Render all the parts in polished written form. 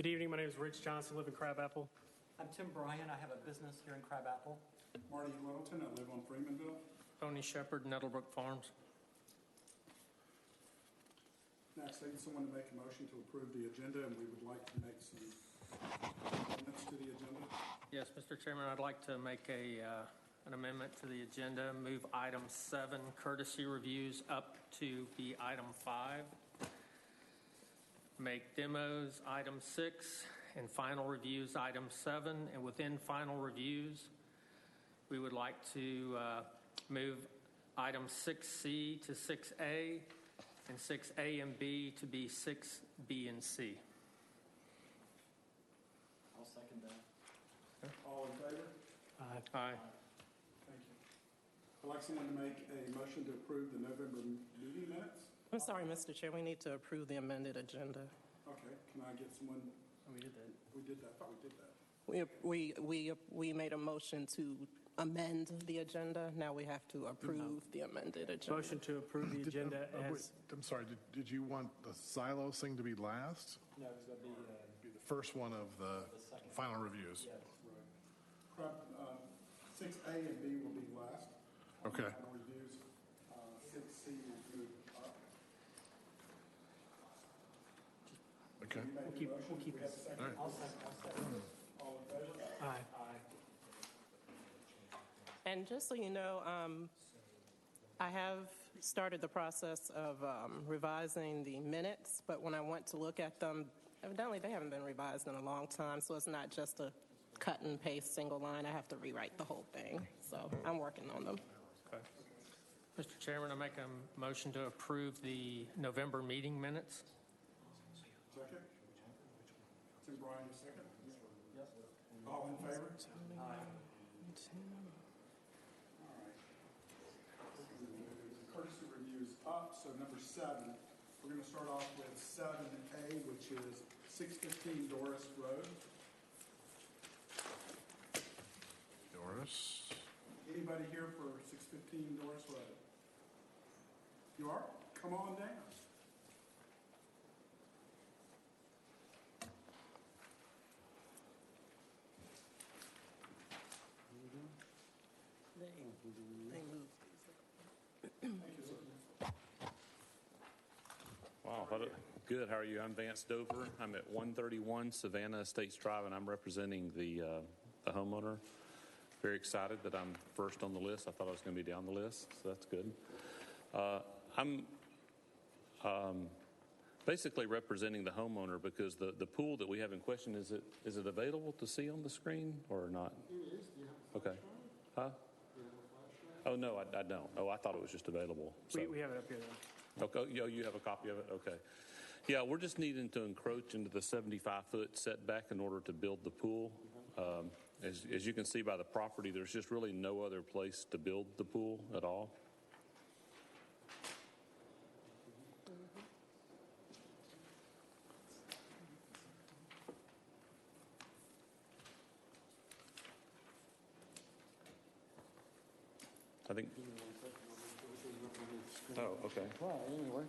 Good evening. My name is Rich Johnson. I live in Crabapple. I'm Tim Bryan. I have a business here in Crabapple. Marty Littleton. I live on Freemanville. Tony Shepard, Nettlebrook Farms. Next, I need someone to make a motion to approve the agenda, and we would like to make some amendments to the agenda. Yes, Mr. Chairman, I'd like to make an amendment to the agenda. Move item 7, courtesy reviews, up to be item 5. Make demos item 6 and final reviews item 7. And within final reviews, we would like to move item 6C to 6A and 6A and B to be 6B and C. I'll second that. All in favor? Aye. Thank you. I'd like someone to make a motion to approve the November meeting minutes. I'm sorry, Mr. Chair, we need to approve the amended agenda. Okay, can I get someone? We did that. We did that. I thought we did that. We made a motion to amend the agenda. Now we have to approve the amended agenda. Motion to approve the agenda as... I'm sorry, did you want the silos thing to be last? No, it's going to Be the first one of the final reviews? Yeah. Right. 6A and B will be last. Okay. Final reviews. 6C will move up. Okay. We'll keep We have this. a second. All right. I'll second. All in favor? Aye. And just so you know, I have started the process of revising the minutes, but when I went to look at them, evidently they haven't been revised in a long time, so it's not just a cut and paste single line. I have to rewrite the whole thing. So I'm working on them. Okay. Mr. Chairman, I make a motion to approve the November meeting minutes. Second. Tim Bryan, second. Yes. All in favor? Aye. All right. Courtesy reviews up. So number 7, we're going to start off with 7A, which is 615 Doris Road. Doris. Anybody here for 615 Doris Road? You are? Come on down. They moved. Thank you, sir. Wow, good. How are you? I'm Vance Dover. I'm at 131 Savannah Estates Drive, and I'm representing the homeowner. Very excited that I'm first on the list. I thought I was going to be down the list, so that's good. I'm basically representing the homeowner because the pool that we have in question, is it available to see on the screen or not? It is. Okay. Huh? Oh, no, I don't. Oh, I thought it was just available. So. We have it up here, though. Okay, you have a copy of it? Okay. Yeah, we're just needing to encroach into the 75-foot setback in order to build the pool. As you can see by the property, there's just really no other place to build the pool at all. I think. Oh, okay. Well, anyway.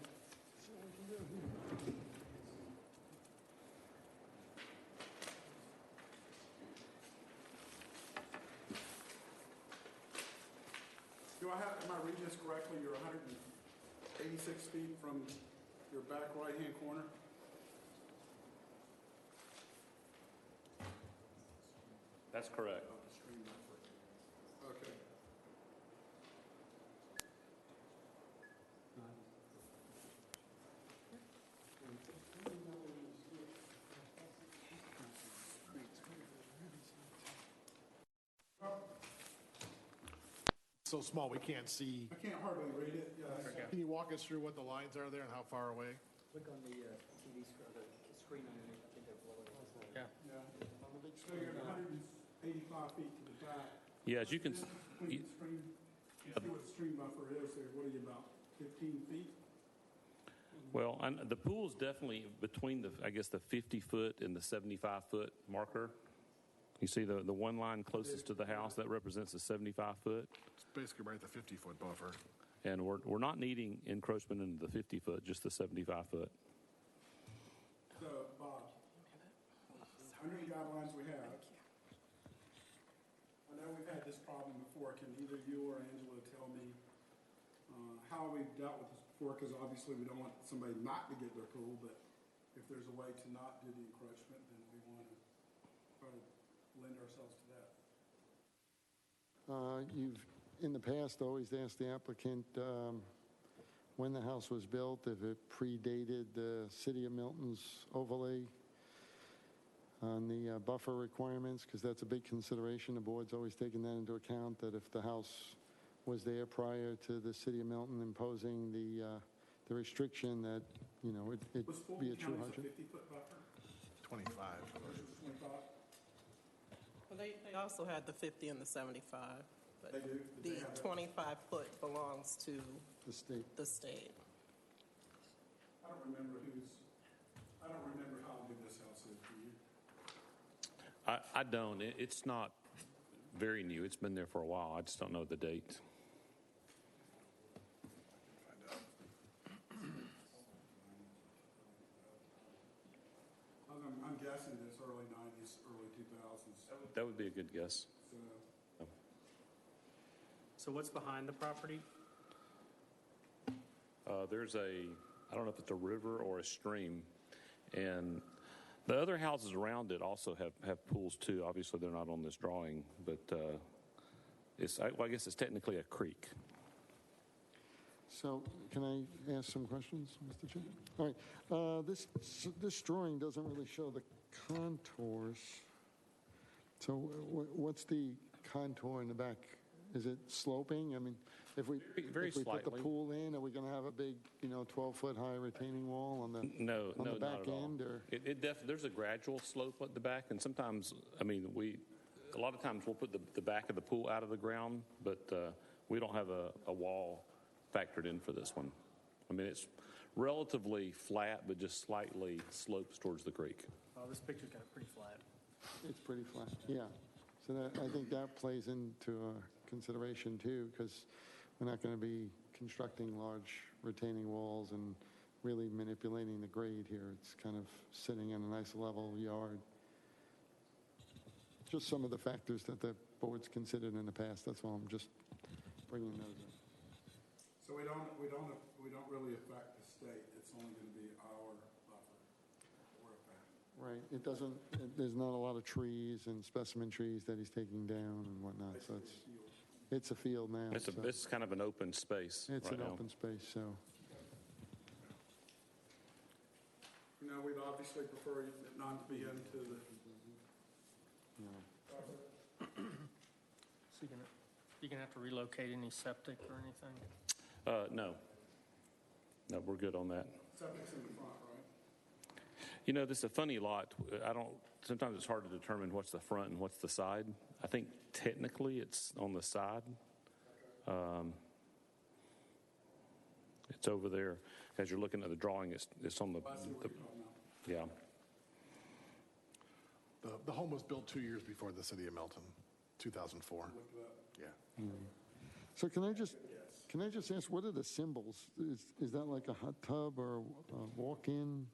Am I reading this correctly? You're 186 feet from your back right-hand corner? That's correct. Okay. So small we can't see. I can't hardly read it. Can you walk us through what the lines are there and how far away? Click on the TV screen underneath. I think they're below it. Yeah. Yeah. So you're 185 feet to the back. Yeah, as you can see. Between the stream, you see what the stream buffer is there. What are you, about 15 feet? Well, the pool is definitely between the 50-foot and the 75-foot marker. You see the one line closest to the house, that represents the 75-foot. It's basically right at the 50-foot buffer. And we're not needing encroachment into the 50-foot, just the 75-foot. So, Bob, guidelines we have. I know we've had this problem before. Can either you or Angela tell me how we've dealt with this before? Because obviously we don't want somebody not to get their pool, but if there's a way to not do the encroachment, then we want to try to lend ourselves to that. You've, in the past, always asked the applicant when the house was built, if it predated the City of Milton's overlay on the buffer requirements, because that's a big consideration. The board's always taken that into account, that if the house was there prior to the City of Milton imposing the restriction, that, you know, it Was be a Fulton true County's a hardship. 50-foot buffer? 25. Ours was 25? Well, they also had the 50 and the 75, but They do? Did the they have that? 25-foot belongs to The state. the state. I don't remember how big this house is. Do you? I don't. It's not very new. It's been there for a while. I just don't know the date. I'm guessing it's early 90s, early 2000s. That would be a good guess. So, So what's behind the property? There's I don't know if it's a river or a stream, and the other houses around it also have pools too. Obviously, they're not on this drawing, but I guess it's technically a creek. So, can I ask some questions, Mr. Chair? All right. This drawing doesn't really show the contours. So, what's the contour in the back? Is it sloping? I mean, if we Very put the slightly. pool in, are we going to have a big, 12-foot high retaining wall on the No, on no, the back not at all. end? Or There's a gradual slope at the back, and sometimes, I mean, a lot of times we'll put the back of the pool out of the ground, but we don't have a wall factored in for this one. I mean, it's relatively flat, but just slightly slopes towards the creek. Oh, this picture's got it pretty flat. it's pretty flat. Yeah. So I think that plays into consideration too, because we're not going to be constructing large retaining walls and really manipulating the grade here. It's kind of sitting in a nice level yard. Just some of the factors that the board's considered in the past. That's all. I'm just bringing those up. So we don't really affect the state. It's only going to be our buffer that we're affecting. Right. It doesn't. There's not a lot of trees and specimen trees that he's taking down and whatnot. So it's a field now. It's kind of an open space. It's right an now. open space. So. You know, we'd obviously prefer it not to be into the. So you're going to have to relocate any septic or anything? No, we're good on that. Septic's in the front, right? You know, this is a funny lot. Sometimes it's hard to determine what's the front and what's the side. I think technically it's on the side. It's over there. As you're looking at the drawing, it's on the, I see what you're talking about. yeah. The home was built 2 years before the city of Milton, 2004. Look it up. Yeah. So can I just ask, what are the symbols? Is that like a hot tub or a walk-in?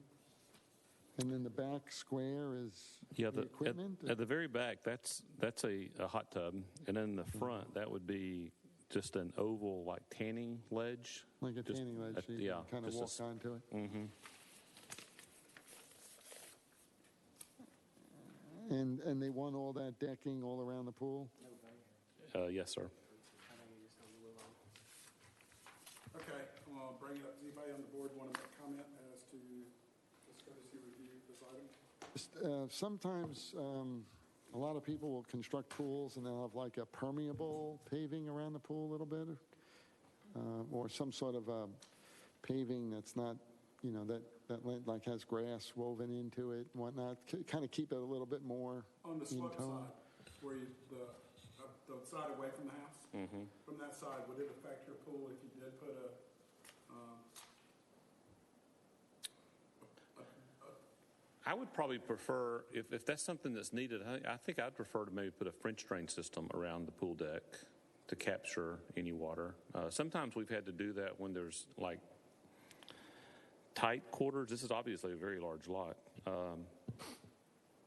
And then the back square is the equipment? At the very back, that's a hot tub, and then in the front, that would be just an oval, like tanning ledge. Like a tanning ledge, so you can kind of walk onto it? Mm-hmm. And they want all that decking all around the pool? Yes, sir. Okay, I'll bring it up. Does anybody on the board want to make a comment as to this courtesy review, this item? Sometimes a lot of people will construct pools and they'll have like a permeable paving around the pool a little bit, or some sort of paving that's not, that like has grass woven into it and whatnot. Kind of keep it a little bit more On the in slope tone. side, where the side away from the house, from that side, would it affect your pool if you did put I would probably prefer, if that's something that's needed, I think I'd prefer to maybe put a French drain system around the pool deck to capture any water. Sometimes we've had to do that when there's like tight quarters. This is obviously a very large lot.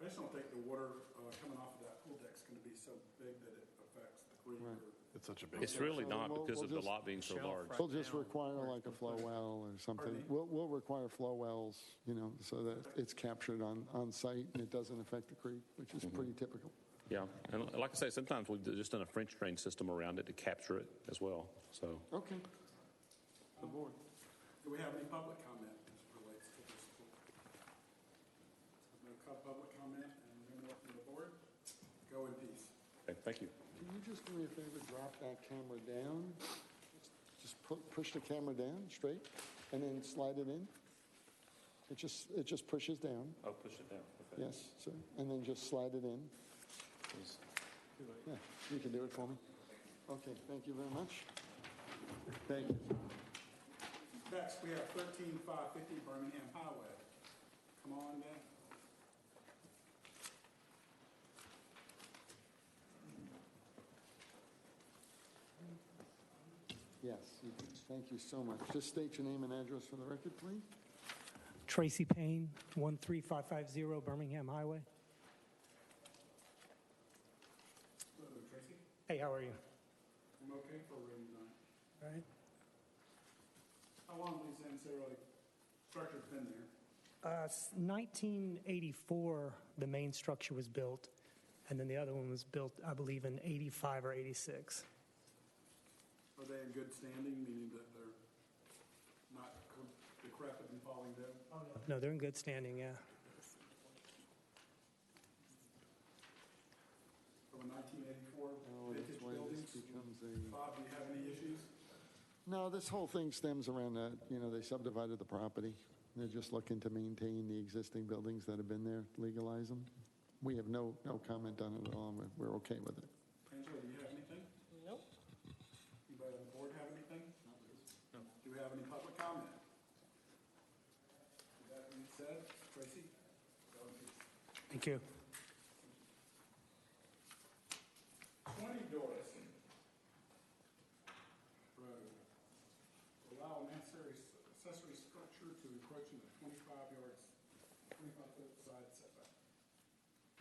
basically just don't think the water coming off of that pool deck's going to be so big that it affects the creek. Right. It's such a big. It's really So not we'll- because we'll of the just- lot being so Shelf, large. right. We'll just now, require where like a it's flow gonna put it. well or something. Pardon me? We'll require flow wells, you know, so that it's captured on site and it doesn't affect the creek, which is pretty typical. Yeah, and like I say, sometimes we've just done a French drain system around it to capture it as well. So Okay. The board. Do we have any public comment as it relates to this pool? No public comment and no more from the board? Go in peace. okay, thank you. Can you just do me a favor, drop that camera down? Just push the camera down straight and then slide it in? It just pushes down. Oh, push it down. Okay. Yes, sir. And then just slide it in. Yeah, you can do it for me. Okay, thank you very much. Thank you. Next, we have 13550 Birmingham Highway. Come on, Dan. Yes, thank you so much. Just state your name and address for the record, please. Tracy Payne, 13550 Birmingham Highway. Hello, Tracy. Hey, how are you? I'm okay for a rainy night. All right. How long these necessarily structure's been there? 1984, the main structure was built, and then the other one was built, I believe, in 85 or 86. Are they in good standing, meaning that they're not decrepit and falling down? No, they're in good standing, yeah. From a 1984 Oh, vintage that's why buildings? this becomes a... Bob, do you have any issues? No, this whole thing stems around that, you know, they subdivided the property. They're just looking to maintain the existing buildings that have been there, legalize them. We have no comment on it at all. We're okay with it. Angela, do you have anything? Nope. Anybody on the board have anything? No. Do we have any public comment? With that being said, Tracy? Go in peace. Thank you. 20 Doris Road. Allow necessary accessory structure to encroach into 25-foot side setback.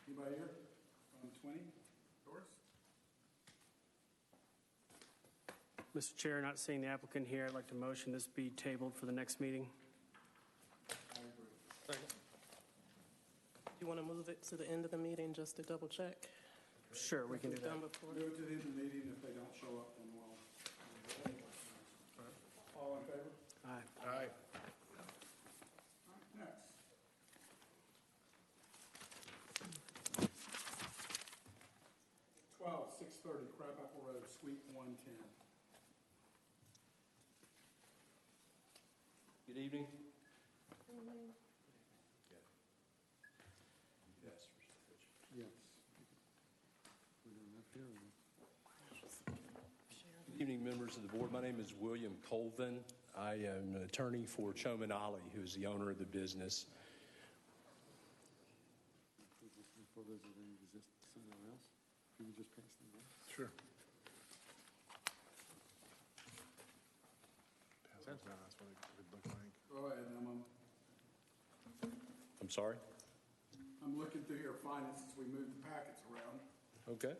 Anybody here on 20 Doris? Mr. Chair, not seeing the applicant here, I'd like to motion this be tabled for the next meeting. I agree. Do you want to move it to the end of the meeting just to double check? Sure, we can do We've that. done before? Do it to the end of the meeting. If they don't show up, then we'll. All in favor? Aye. Aye. All right, next. Twelve, 630 Crabapple Road, Suite 110. Good evening. Yes. We don't have here. Good evening, members of the board. My name is William Colvin. I am an attorney for Choman Ali, who's the owner of the business. Before those are any exist somewhere else, can you just pass them down? Sure. Pass it down, that's what it would look like. Go ahead, I'm sorry? I'm looking through your finances. We moved the packets around. Okay.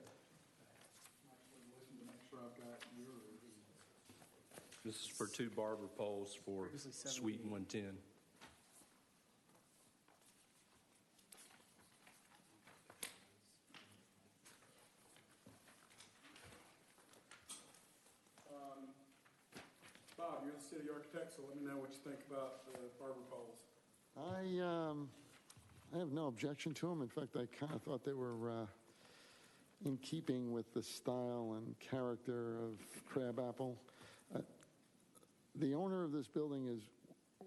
Actually, looking to make sure I've got yours. This is for 2 barber poles for Previously Suite 110. Bob, you're the city architect, so let me know what you think about the barber poles. I have no objection to them. In fact, I kind of thought they were in keeping with the style and character of Crabapple. The owner of this building is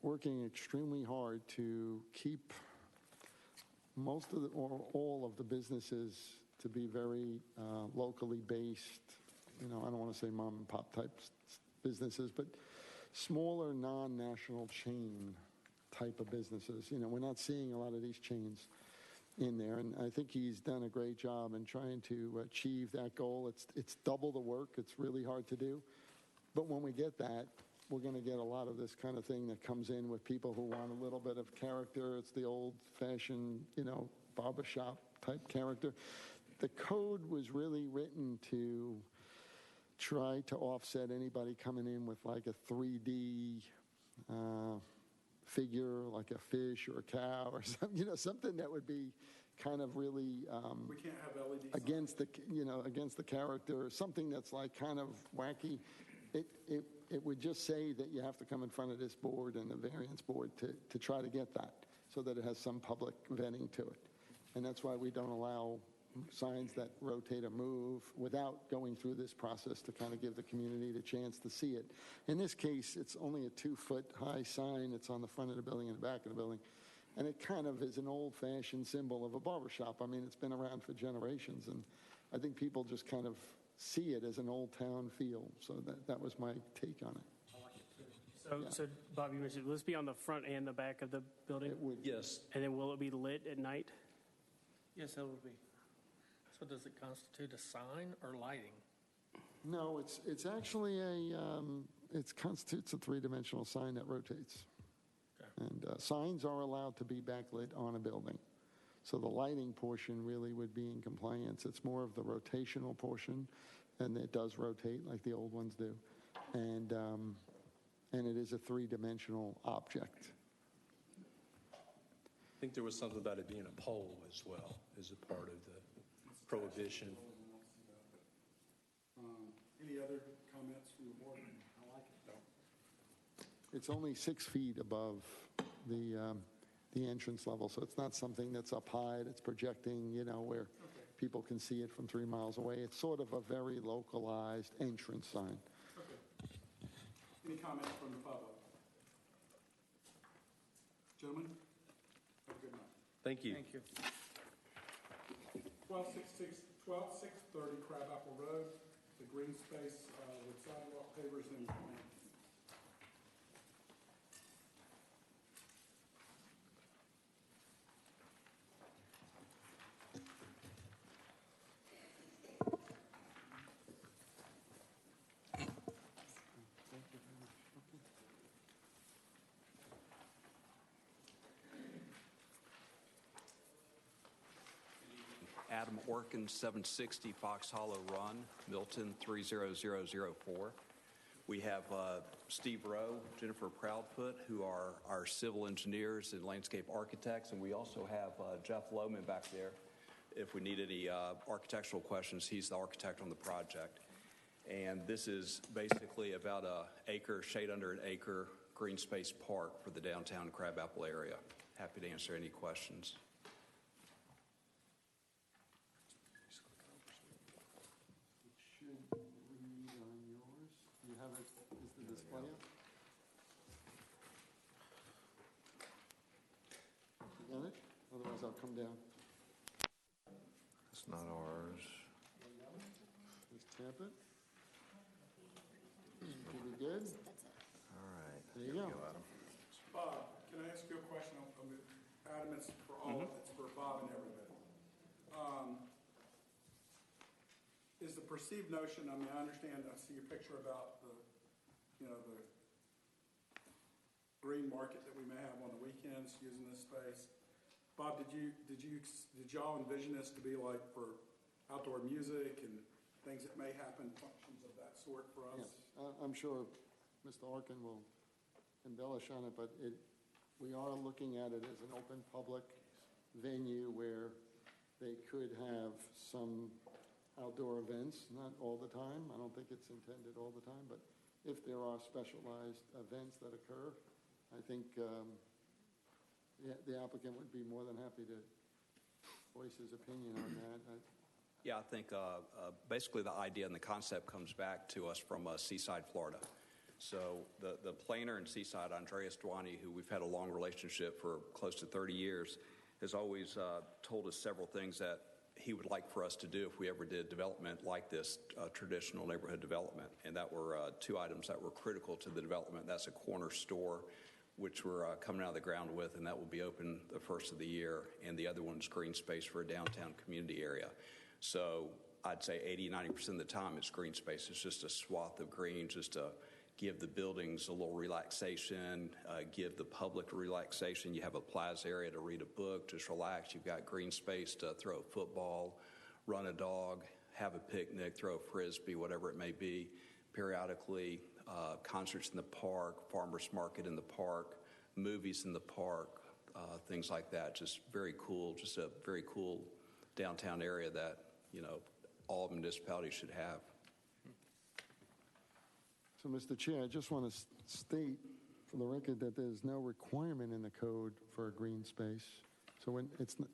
working extremely hard to keep most of the, or all of the businesses to be very locally based. You know, I don't want to say mom and pop type businesses, but smaller non-national chain type of businesses. You know, we're not seeing a lot of these chains in there, and I think he's done a great job in trying to achieve that goal. It's double the work. It's really hard to do, but when we get that, we're going to get a lot of this kind of thing that comes in with people who want a little bit of character. It's the old-fashioned, you know, barbershop type character. The code was really written to try to offset anybody coming in with like a 3D figure, like a fish or a cow or something, something that would be kind of really We can't have LED against the character, something that's like kind of wacky. It would just say that you have to come in front of this board and the variance board to try to get that, so that it has some public vetting to it. And that's why we don't allow signs that rotate or move without going through this process to kind of give the community the chance to see it. In this case, it's only a 2-foot high sign. It's on the front of the building and the back of the building. And it kind of is an old-fashioned symbol of a barbershop. I mean, it's been around for generations, and I think people just kind of see it as an old town feel. So that was my take on it. So Bob, you mentioned, will this be on the front and the back of the building? It would. Yes. And then will it be lit at night? Yes, it will be. So does it constitute a sign or lighting? No, it's actually it constitutes a 3-dimensional sign that rotates. Okay. And signs are allowed to be backlit on a building. So the lighting portion really would be in compliance. It's more of the rotational portion, and it does rotate like the old ones do. And it is a 3-dimensional object. I think there was something about it being a pole as well, as a part of the prohibition. Any other comments from the board? I like it. No. It's only 6 feet above the entrance level, so it's not something that's up high, that's projecting, where people can see it from 3 miles away. It's sort of a very localized entrance sign. Okay. Any comments from the public? Gentlemen, have a good night. Thank you. Thank you. 12630 Crabapple Road, the green space with sidewalk pavers and plants. Adam Orkin, 760 Fox Hollow Run, Milton 30004. We have Steve Rowe, Jennifer Proudfoot, who are our civil engineers and landscape architects, and we also have Jeff Lohman back there. If we need any architectural questions, he's the architect on the project. And this is basically about an acre, shade under an acre, green space park for the downtown Crabapple area. Happy to answer any questions. Otherwise, I'll come down. It's not ours. Just tap it. Should be good. All right. There you go. Adam. Bob, can I ask you a question? Adam, it's for all, it's for Bob and everybody. Is the perceived notion, I understand, I see your picture about the green market that we may have on the weekends using this space. Bob, did y'all envision this to be like for outdoor music and things that may happen, functions of that sort for us? Yes, I'm sure Mr. Orkin will embellish on it, but we are looking at it as an open public venue where they could have some outdoor events, not all the time. I don't think it's intended all the time, but if there are specialized events that occur, I think the applicant would be more than happy to voice his opinion on that. Yeah, I think basically the idea and the concept comes back to us from Seaside, Florida. So the planner in Seaside, Andreas Dwani, who we've had a long relationship for close to 30 years, has always told us several things that he would like for us to do if we ever did development like this, traditional neighborhood development. And that were 2 items that were critical to the development. That's a corner store, which we're coming out of the ground with, and that will be open the first of the year. And the other one is green space for a downtown community area. So I'd say 80-90% of the time it's green space. It's just a swath of green, just a give the buildings a little relaxation, give the public a relaxation. You have a plaza area to read a book, just relax. You've got green space to throw a football, run a dog, have a picnic, throw a frisbee, whatever it may be. Periodically, concerts in the park, farmers market in the park, movies in the park, things like that. Just very cool, just a very cool downtown area that, all municipalities should have. So, Mr. Chair, I just want to state for the record that there's no requirement in the code for a green space. So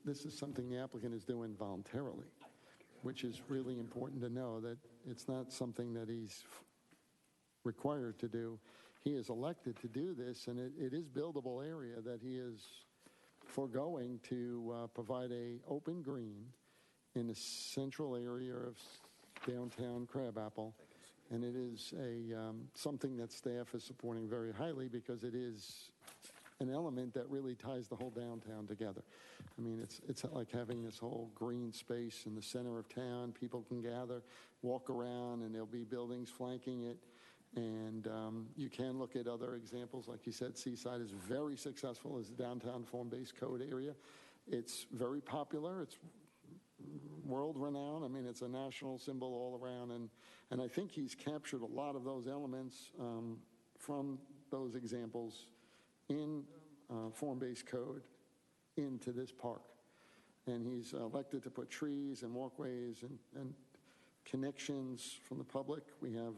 this is something the applicant is doing voluntarily, which is really important to know, that it's not something that he's required to do. He is elected to do this, and it is buildable area that he is foregoing to provide a open green in the central area of downtown Crabapple. And it is something that staff is supporting very highly, because it is an element that really ties the whole downtown together. I mean, it's like having this whole green space in the center of town. People can gather, walk around, and there'll be buildings flanking it. And you can look at other examples. Like you said, Seaside is very successful as a downtown form-based code area. It's very popular. It's world-renowned. I mean, it's a national symbol all around. And I think he's captured a lot of those elements from those examples in form-based code into this park. And he's elected to put trees and walkways and connections from the public. We have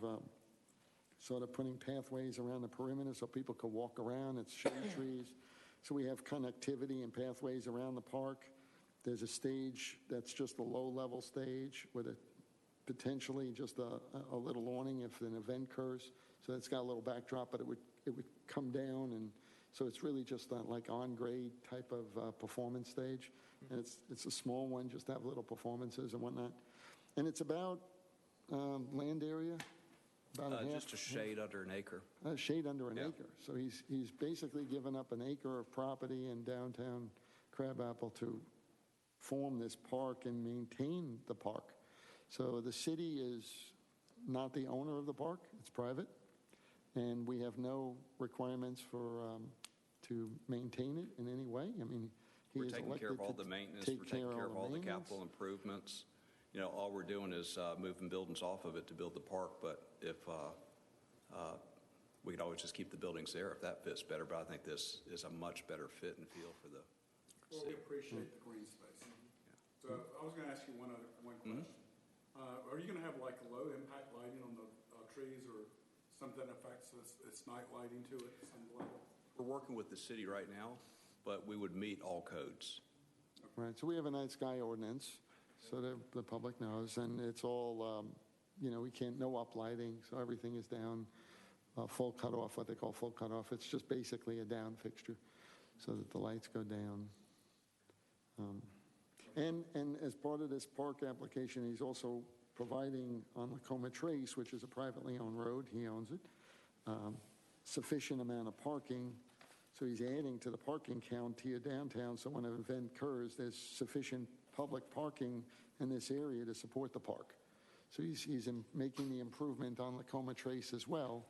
sort of putting pathways around the perimeter so people can walk around. It's shade trees. So we have connectivity and pathways around the park. There's a stage that's just a low-level stage with potentially just a little awning if an event occurs. So it's got a little backdrop, but it would come down, and so it's really just like on-grade type of performance stage. And it's a small one, just to have little performances and whatnot. And it's about land area, about a half. Just a shade under an acre. A shade under an acre. So he's basically given up an acre of property in downtown Crabapple to form this park and maintain the park. So the city is not the owner of the park. It's private. And we have no requirements for to maintain it in any way. I mean, we're taking care of all the maintenance. We're taking care of all the capital improvements. All we're doing is moving buildings off of it to build the park. But if we could always just keep the buildings there if that fits better. But I think this is a much better fit and feel for the city. Well, we appreciate the green space. So I was going to ask you one question. Are you going to have like low impact lighting on the trees, or something that affects its night lighting to it at some level? We're working with the city right now, but we would meet all codes. Right. So we have a night sky ordinance, so that the public knows, and it's all, we can't, no up lighting, so everything is down, full cutoff, what they call full cutoff. It's just basically a down fixture, so that the lights go down. And as part of this park application, he's also providing on Lacoma Trace, which is a privately owned road, he owns it, sufficient amount of parking. So he's adding to the parking count here downtown, so when an event occurs, there's sufficient public parking in this area to support the park. So he's making the improvement on Lacoma Trace as well,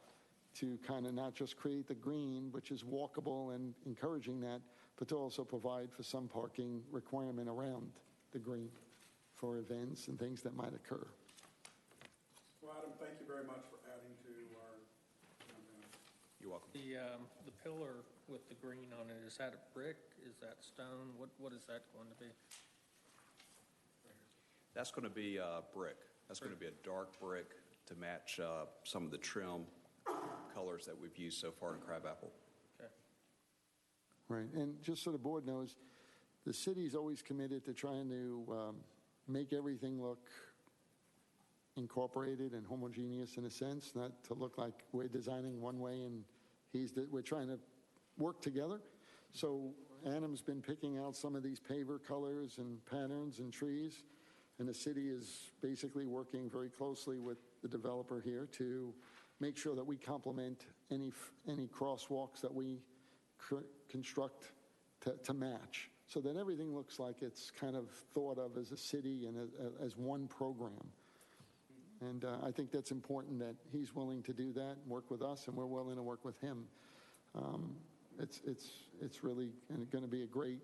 to kind of not just create the green, which is walkable and encouraging that, but to also provide for some parking requirement around the green for events and things that might occur. Well, Adam, thank you very much for adding to our You're welcome. The pillar with the green on it, is that a brick? Is that stone? What is that going to be? That's going to be brick. That's going to be a dark brick to match some of the trim colors that we've used so far in Crabapple. Okay. Right, and just so the board knows, the city's always committed to trying to make everything look incorporated and homogeneous in a sense, not to look like we're designing one way and we're trying to work together. So Adam's been picking out some of these paver colors and patterns and trees, and the city is basically working very closely with the developer here to make sure that we complement any crosswalks that we construct to match, so that everything looks like it's kind of thought of as a city and as one program. And I think that's important that he's willing to do that and work with us, and we're willing to work with him. It's really going to be a great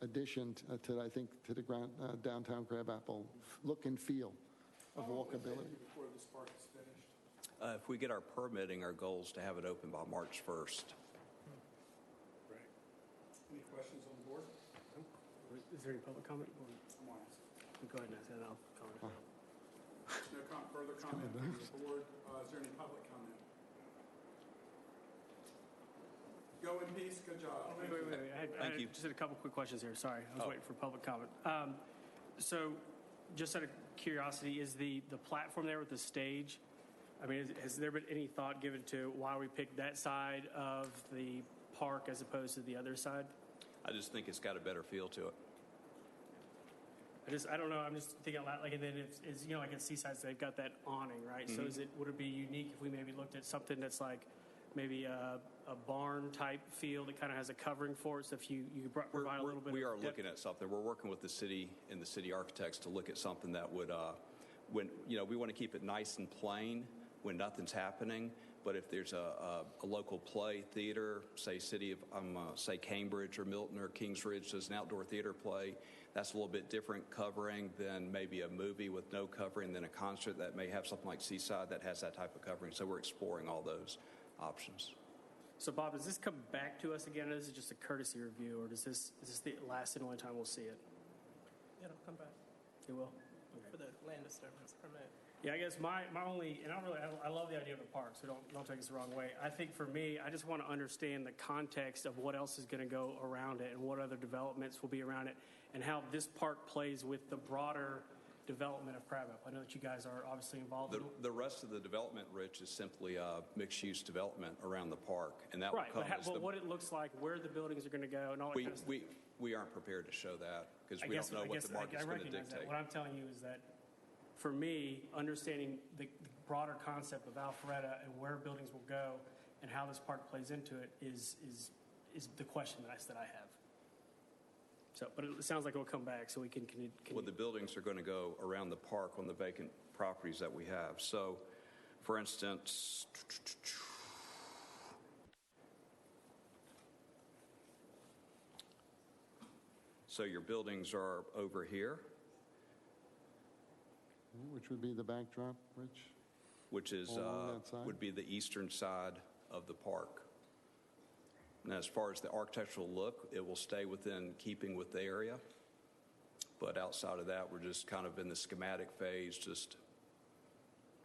addition to I think, to the downtown Crabapple look and feel of walkability. Before this park is finished. If we get our permitting, our goal is to have it open by March 1st. Any questions on the board? Is there any public comment? Come on. Go ahead and ask that, and I'll comment. No further comment from the board. Is there any public comment? Go in peace. Good job. Wait. Thank you. Just had a couple quick questions here. Sorry, I was waiting for public comment. So, just out of curiosity, is the platform there with the stage? I mean, has there been any thought given to why we picked that side of the park as opposed to the other side? I just think it's got a better feel to it. I don't know. I'm just thinking out loud. Like, and then it's like at Seaside, they've got that awning, right? So would it be unique if we maybe looked at something that's like maybe a barn type feel that kind of has a covering for it? So if you provide a little bit. We are of looking at something. We're working with the city and the city architects to look at something that would, when we want to keep it nice and plain when nothing's happening. But if there's a local play theater, say say Cambridge or Milton or Kings Ridge does an outdoor theater play, that's a little bit different covering than maybe a movie with no covering, than a concert that may have something like Seaside that has that type of covering. So we're exploring all those options. So Bob, does this come back to us again, or is it just a courtesy review, or is this the last and only time we'll see it? It'll come back It will. for the land disturbance permit. Yeah, I guess my only, and I love the idea of the park, so don't take us the wrong way. I think for me, I just want to understand the context of what else is going to go around it and what other developments will be around it and how this park plays with the broader development of Crabapple. I know that you guys are obviously involved in it. The rest of the development, Rich, is simply mixed-use development around the park, and that Right, will come but what it looks like, where the buildings are going to go, and all that kind of stuff. We aren't prepared to show that because we don't know what the market's going to dictate. What I'm telling you is that, for me, understanding the broader concept of Alpharetta and where buildings will go and how this park plays into it is the question that I have. So, but it sounds like it will come back, so we can Well, the buildings are going to go around the park on the vacant properties that we have. So, for instance, so your buildings are over here, Which would be the backdrop, Rich? which is Along that side? would be the eastern side of the park. And as far as the architectural look, it will stay within keeping with the area. But outside of that, we're just kind of in the schematic phase, just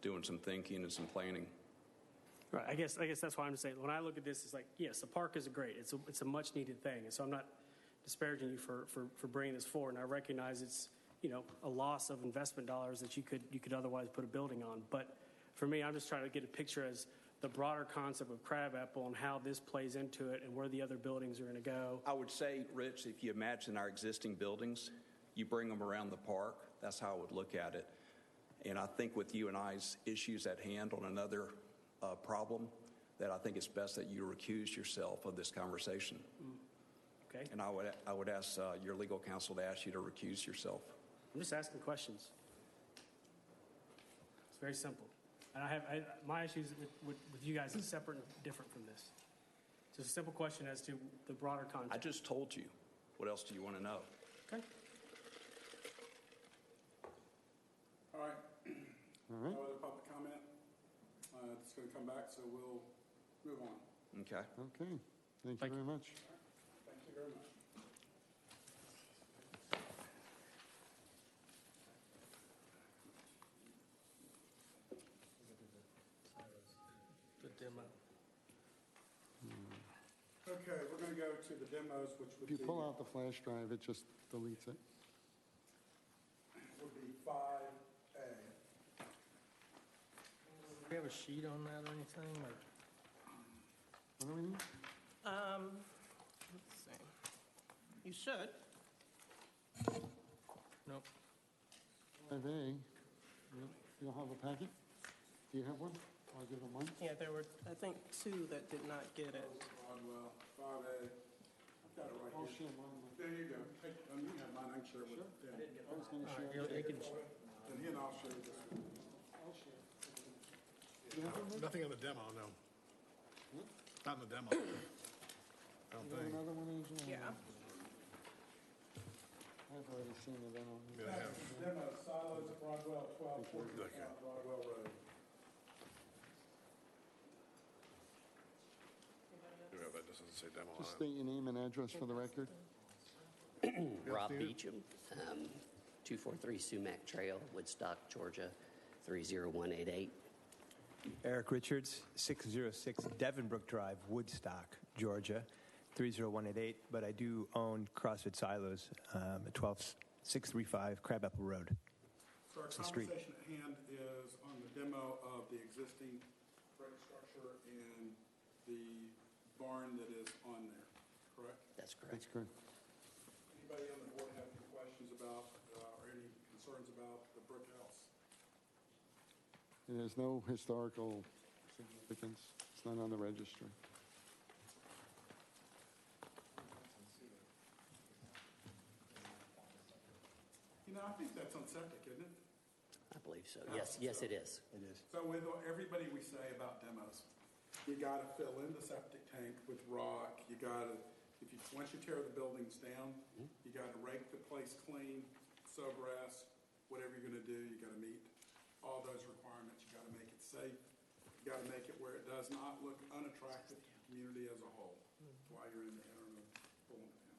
doing some thinking and some planning. Right. I guess that's why I'm saying when I look at this, it's like, yes, the park is great. It's a much needed thing, and so I'm not disparaging you for bringing this forward. And I recognize it's a loss of investment dollars that you could otherwise put a building on. But for me, I'm just trying to get a picture as the broader concept of Crabapple and how this plays into it and where the other buildings are going to go. I would say, Rich, if you imagine our existing buildings, you bring them around the park, that's how I would look at it. And I think with you and I's issues at hand on another problem, that I think it's best that you recuse yourself of this conversation. Okay. And I would ask your legal counsel to ask you to recuse yourself. I'm just asking questions. It's very simple. And my issues with you guys is separate and different from this. So it's a simple question as to the broader context. I just told you. What else do you want to know? Okay. All right. All right. No other public comment? It's going to come back, so we'll move on. Okay. Okay. Thank you very much. Thank you very much. The demo. Okay, we're going to go to the demos, which would If you be, pull out the flash drive, it just deletes it. would be 5A. Do we have a sheet on that or anything? Or? What do we need? Let's see. You should. Nope. 5A. You don't have a packet? Do you have one? I'll give it mine. Yeah, there were, I think, two that did not get it. Rodwell, 5A. I've got it right Oh, here. share mine. There you go. Hey, you have mine. I can share it with you. I was going to share. You can, And he and I'll share this with you. Nothing on the demo, no. Not in the demo. I don't think. Another one, Angela? Yeah. I've already seen it, I don't. Yeah, I have. Demo, silos at Broadwell, 1240 Okay. Broadwell Road. Yeah, that doesn't say demo on Just it. state your name and address for the record. Rob Steve? Beecham, 243 Sumac Trail, Woodstock, Georgia, 30188. Eric Richards, 606 Devonbrook Drive, Woodstock, Georgia, 30188. But I do own CrossFit Silos at 12635 Crabapple Road. So our It's the street. conversation at hand is on the demo of the existing brick structure and the barn that is on there, correct? That's correct. That's correct. Anybody on the board have any questions about or any concerns about the brick house? It has no historical significance. It's not on the registry. You know, I think that's on septic, isn't it? I believe so. Yes, it is. It is. So with everybody we say about demos, you got to fill in the septic tank with rock. You got to, once you tear the buildings down, you got to rake the place clean, sow grass, whatever you're going to do, you got to meet all those requirements. You got to make it safe. You got to make it where it does not look unattractive to the community as a whole while you're in the interim of pulling it down.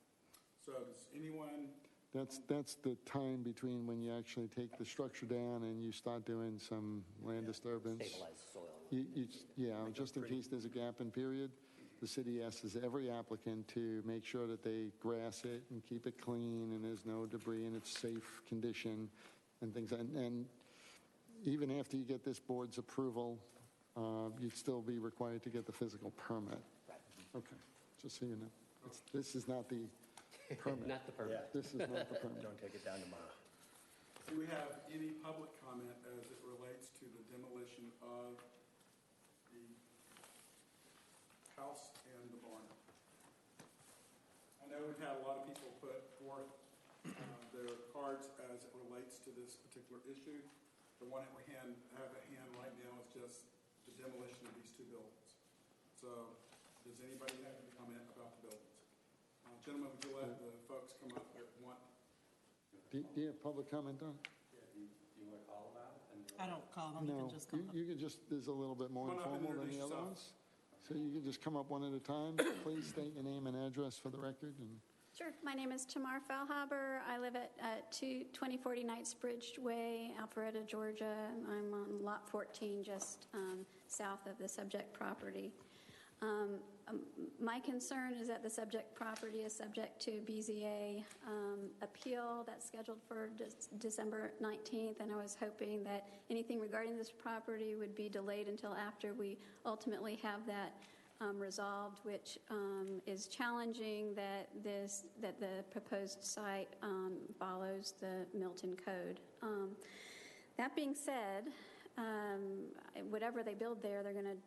So does anyone? That's the time between when you actually take the structure down and you start doing some land disturbance. Stabilize the soil. Yeah, just in case there's a gap in period, the city asks every applicant to make sure that they grass it and keep it clean and there's no debris and it's safe condition and things. And even after you get this board's approval, you'd still be required to get the physical permit. Okay, just so you know. This is not the permit. Not the permit. This is not the permit. Don't take it down tomorrow. Do we have any public comment as it relates to the demolition of the house and the barn? I know we've had a lot of people put forth their cards as it relates to this particular issue. The one that we have at hand right now is just the demolition of these two buildings. So does anybody have any comment about the buildings? Gentlemen, would you let the folks come up that want? Do you have public comment on? I don't call them. No, you could just, there's a little bit more Come on up and informal than the introduce other yourself. ones. So you can just come up one at a time. Please state your name and address for the record. And Sure. My name is Tamar Fallhaber. I live at 2040 Knightsbridge Way, Alpharetta, Georgia. I'm on lot 14, just south of the subject property. My concern is that the subject property is subject to BZA appeal that's scheduled for December 19th, and I was hoping that anything regarding this property would be delayed until after we ultimately have that resolved, which is challenging that the proposed site follows the Milton Code. That being said, whatever they build there, they're going to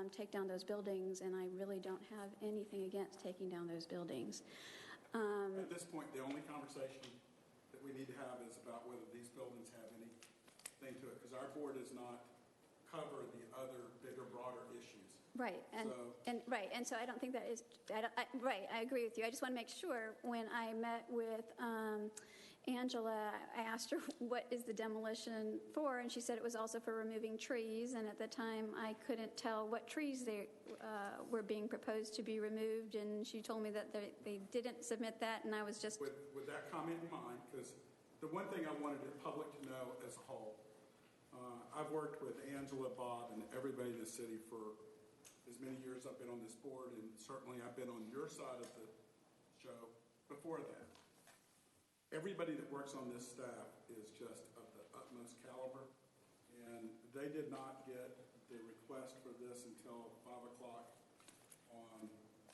take down those buildings, and I really don't have anything against taking down those buildings. At this point, the only conversation that we need to have is about whether these buildings have anything to it, because our board does not cover the other bigger, broader issues. Right, and so I don't think that is right. I agree with you. I just want to make sure. When I met with Angela, I asked her what is the demolition for, and she said it was also for removing trees. And at the time, I couldn't tell what trees they were being proposed to be removed. And she told me that they didn't submit that, and I was just With that comment in mind, because the one thing I wanted the public to know as a whole, I've worked with Angela, Bob, and everybody in the city for as many years I've been on this board, and certainly I've been on your side of the show before that. Everybody that works on this staff is just of the utmost caliber, and they did not get the request for this until 5 o'clock on,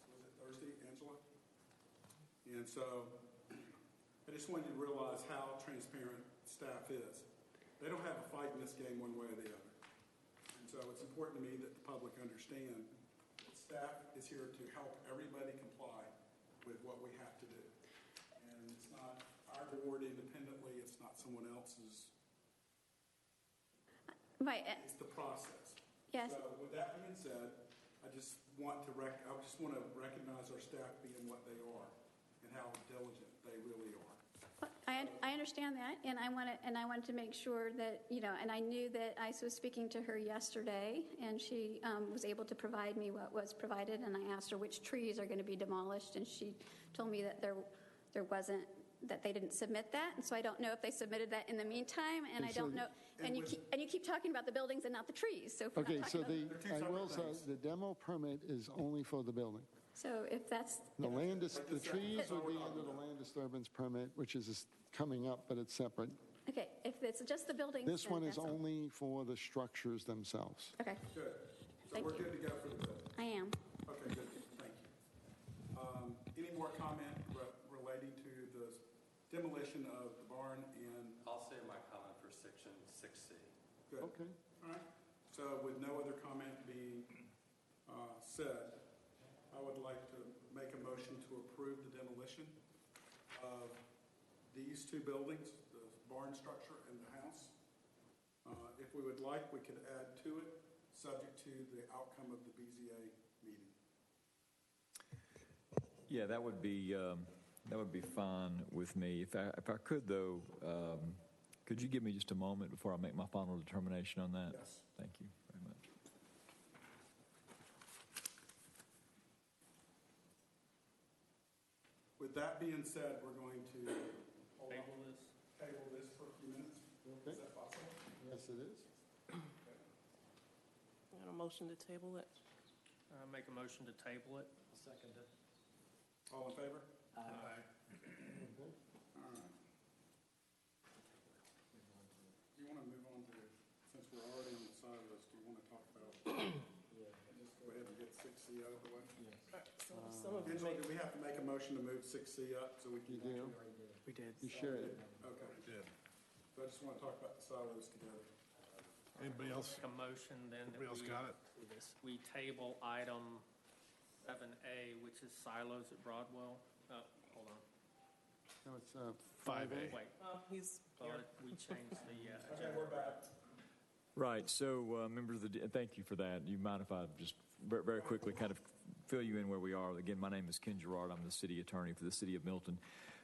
was it Thursday, Angela? And so I just wanted you to realize how transparent staff is. They don't have a fight in this game one way or the other. And so it's important to me that the public understand that staff is here to help everybody comply with what we have to do. And it's not our board independently, it's not someone else's Right, It's the process. yes. So with that being said, I just want to recognize our staff being what they are and how diligent they really are. I understand that, and I wanted to make sure that, and I knew that I was speaking to her yesterday, and she was able to provide me what was provided, and I asked her which trees are going to be demolished, and she told me that there wasn't, that they didn't submit that, and so I don't know if they submitted that in the meantime, and I don't know, and you keep talking about the buildings and not the trees, so if we're not Okay, so talking about- I will say, the demo permit is only for the building. So if that's, The trees would be under the land disturbance permit, which is coming up, but it's separate. okay, if it's just the buildings. This then one is that's all. only for the structures themselves. Okay, Good. So Thank we're you. good to go for the building. I am. Okay, good. Thank you. Any more comment relating to the demolition of the barn and? I'll say my comment for section 6C. Good. Okay. All right. So with no other comment being said, I would like to make a motion to approve the demolition of these two buildings, the barn structure and the house. If we would like, we could add to it, subject to the outcome of the BZA meeting. Yeah, that would be fine with me. If I could, though, could you give me just a moment before I make my final determination on that? Yes. Thank you very much. With that being said, we're going to Table this. table this for a few minutes. Okay. Is that possible? Yes, it is. Got a motion to table it? Make a motion to table it. Second it. All in favor? Aye. All right. Do you want to move on to, since we're already on the side of this, do you want to talk about, just go ahead and get 6C out of the way? Some of you Angela, do we have to make a motion to move 6C up so we can? You do? We did. You shared it. Okay. Did. So I just want to talk about the silos together. Anybody else? Make a motion then that Everybody else got it? we table item 7A, which is silos at Broadwell. Hold on. No, it's 5A. Wait, He's we changed the Okay, agenda. we're back. Right. So, members of thank you for that. You mind if I just very quickly kind of fill you in where we are? Again, my name is Ken Gerard. I'm the city attorney for the city of Milton.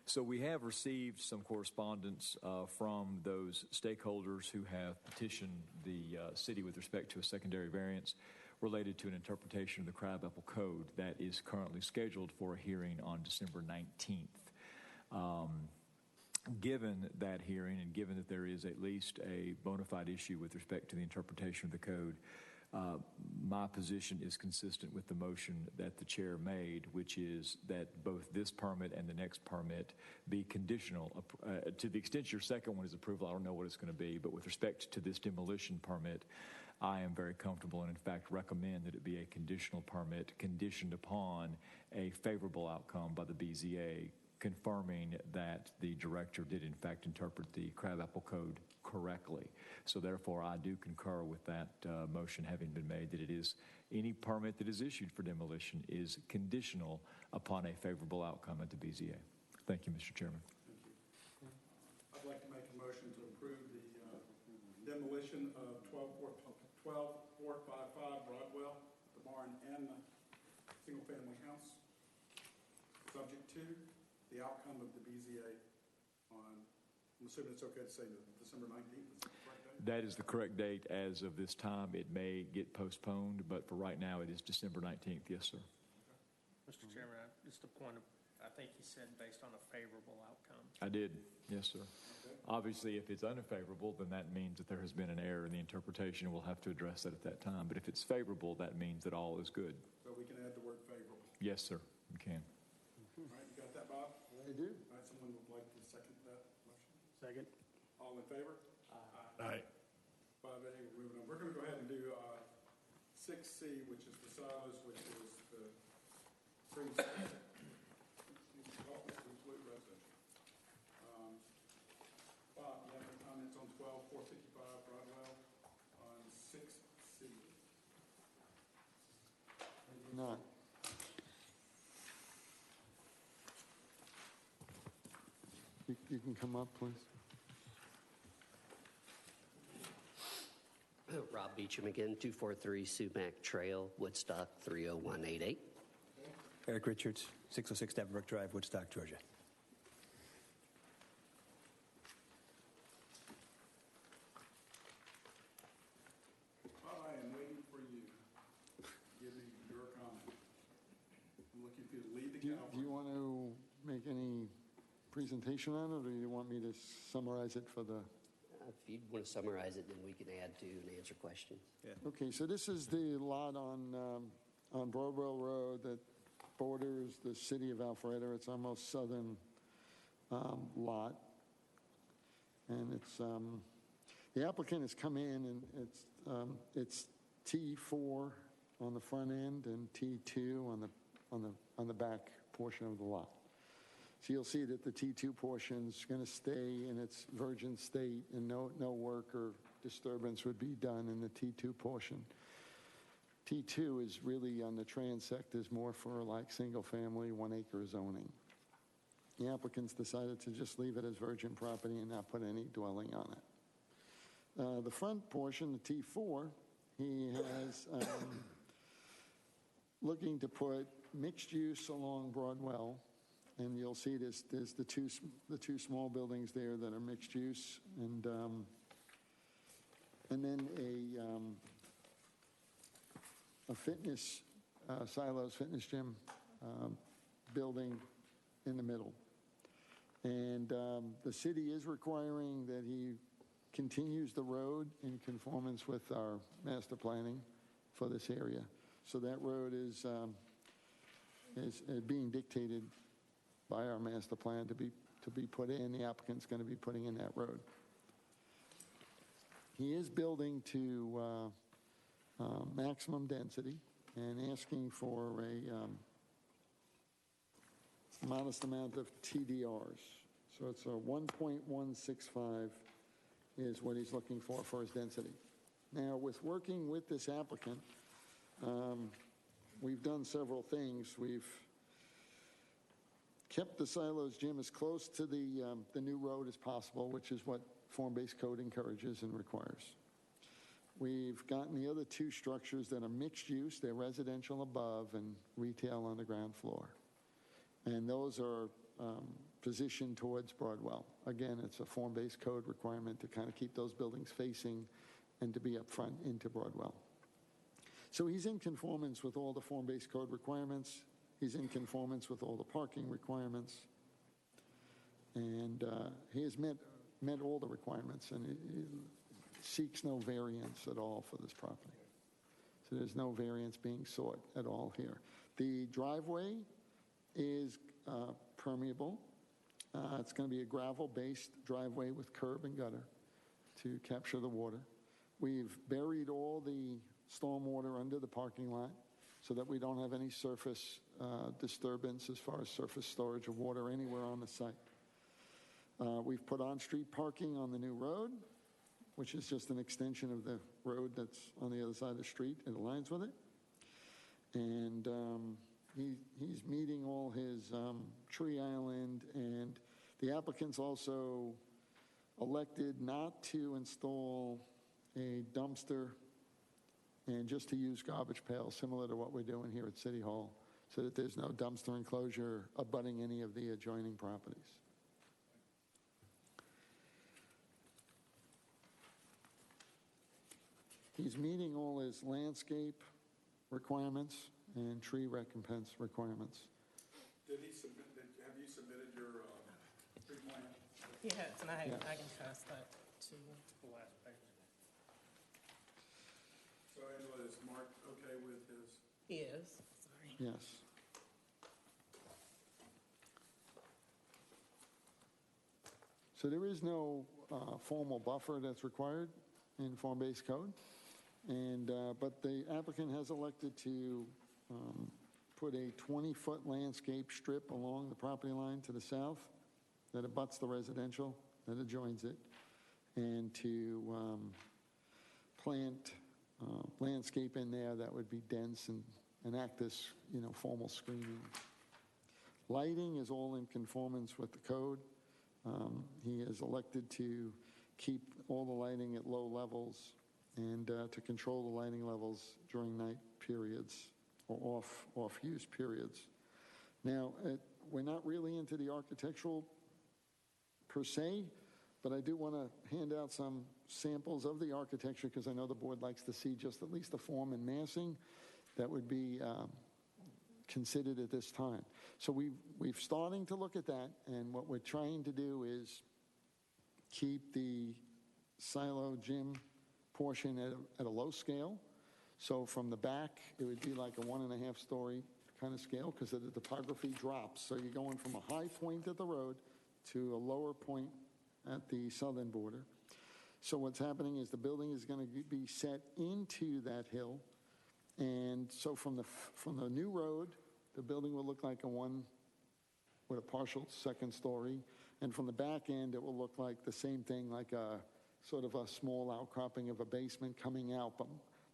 So we have received some correspondence from those stakeholders who have petitioned the city with respect to a secondary variance related to an interpretation of the Crabapple Code that is currently scheduled for a hearing on December 19th. Given that hearing and given that there is at least a bona fide issue with respect to the interpretation of the code, my position is consistent with the motion that the chair made, which is that both this permit and the next permit be conditional. To the extent your second one is approval, I don't know what it's going to be, but with respect to this demolition permit, I am very comfortable and in fact recommend that it be a conditional permit conditioned upon a favorable outcome by the BZA confirming that the director did in fact interpret the Crabapple Code correctly. So therefore, I do concur with that motion having been made that it is any permit that is issued for demolition is conditional upon a favorable outcome at the BZA. Thank you, Mr. Chairman. Thank you. I'd like to make a motion to approve the demolition of 12455 Broadwell, the barn and the single-family house, subject to the outcome of the BZA on, I'm assuming it's okay to say December 19th, is that the correct date? That is the correct date as of this time. It may get postponed, but for right now, it is December 19th. Yes, sir. Mr. Chairman, just a point of, I think you said based on a favorable outcome. I did. Yes, sir. Obviously, if it's unfavorable, then that means that there has been an error in the interpretation, and we'll have to address that at that time. But if it's favorable, that means that all is good. So we can add the word favorable. Yes, sir. You can. All right, you got that, Bob? I do. All right, someone would like to second that motion? Second. All in favor? Aye. 5A, we're moving on. We're going to go ahead and do 6C, which is the silos, which is the pre-development to include residential. Bob, you have any comments on 12455 Broadwell on 6C? I do not. You can come up, please. Rob Beecham again, 243 Sumac Trail, Woodstock 30188. Eric Richards, 606 Devonbrook Drive, Woodstock, Georgia. I am waiting for you. Give me your comment. I'm looking for you to lead the Do Calvary. you want to make any presentation on it, or do you want me to summarize it for the... If you'd want to summarize it, then we can add to and answer questions. Okay, so this is the lot on Broadwell Road that borders the city of Alpharetta. It's our most southern lot. And it's, the applicant has come in, and it's T4 on the front end and T2 on the back portion of the lot. So you'll see that the T2 portion is going to stay in its virgin state, and no work or disturbance would be done in the T2 portion. T2 is really on the transect, is more for like single family, 1 acre zoning. The applicants decided to just leave it as virgin property and not put any dwelling on it. The front portion, the T4, he has looking to put mixed use along Broadwell. And you'll see there's the two small buildings there that are mixed use, and then a fitness Silos Fitness Gym building in the middle. And the city is requiring that he continues the road in conformance with our master planning for this area. So that road is being dictated by our master plan to be put in. The applicant's going to be putting in that road. He is building to maximum density and asking for a modest amount of TDRs. So it's a 1.165 is what he's looking for his density. Now, with working with this applicant, we've done several things. We've kept the Silos Gym as close to the new road as possible, which is what form-based code encourages and requires. We've gotten the other two structures that are mixed use. They're residential above and retail on the ground floor. And those are positioned towards Broadwell. Again, it's a form-based code requirement to kind of keep those buildings facing and to be up front into Broadwell. So he's in conformance with all the form-based code requirements. He's in conformance with all the parking requirements. And he has met all the requirements, and he seeks no variance at all for this property. So there's no variance being sought at all here. The driveway is permeable. It's going to be a gravel-based driveway with curb and gutter to capture the water. We've buried all the stormwater under the parking lot so that we don't have any surface disturbance as far as surface storage of water anywhere on the site. We've put on-street parking on the new road, which is just an extension of the road that's on the other side of the street. It aligns with it. And he's meeting all his tree island, and the applicant's also elected not to install a dumpster and just to use garbage pails, similar to what we're doing here at City Hall, so that there's no dumpster enclosure abutting any of the adjoining properties. He's meeting all his landscape requirements and tree recompense requirements. Have you submitted your tree plan? Yes, and I can pass that to you. The last page. So Angela, is Mark okay with his? He is. Sorry. Yes. So there is no formal buffer that's required in form-based code, and but the applicant has elected to put a 20-foot landscape strip along the property line to the south that abuts the residential that adjoins it, and to plant landscape in there that would be dense and act as, formal screening. Lighting is all in conformance with the code. He has elected to keep all the lighting at low levels and to control the lighting levels during night periods or off-use periods. Now, we're not really into the architectural per se, but I do want to hand out some samples of the architecture because I know the board likes to see just at least the form and massing that would be considered at this time. So we've starting to look at that, and what we're trying to do is keep the silo gym portion at a low scale. So from the back, it would be like a 1.5 story kind of scale because the topography drops. So you're going from a high point at the road to a lower point at the southern border. So what's happening is the building is going to be set into that hill. And so from the new road, the building will look like a one with a partial second story. And from the back end, it will look like the same thing, like a sort of a small outcropping of a basement coming out. But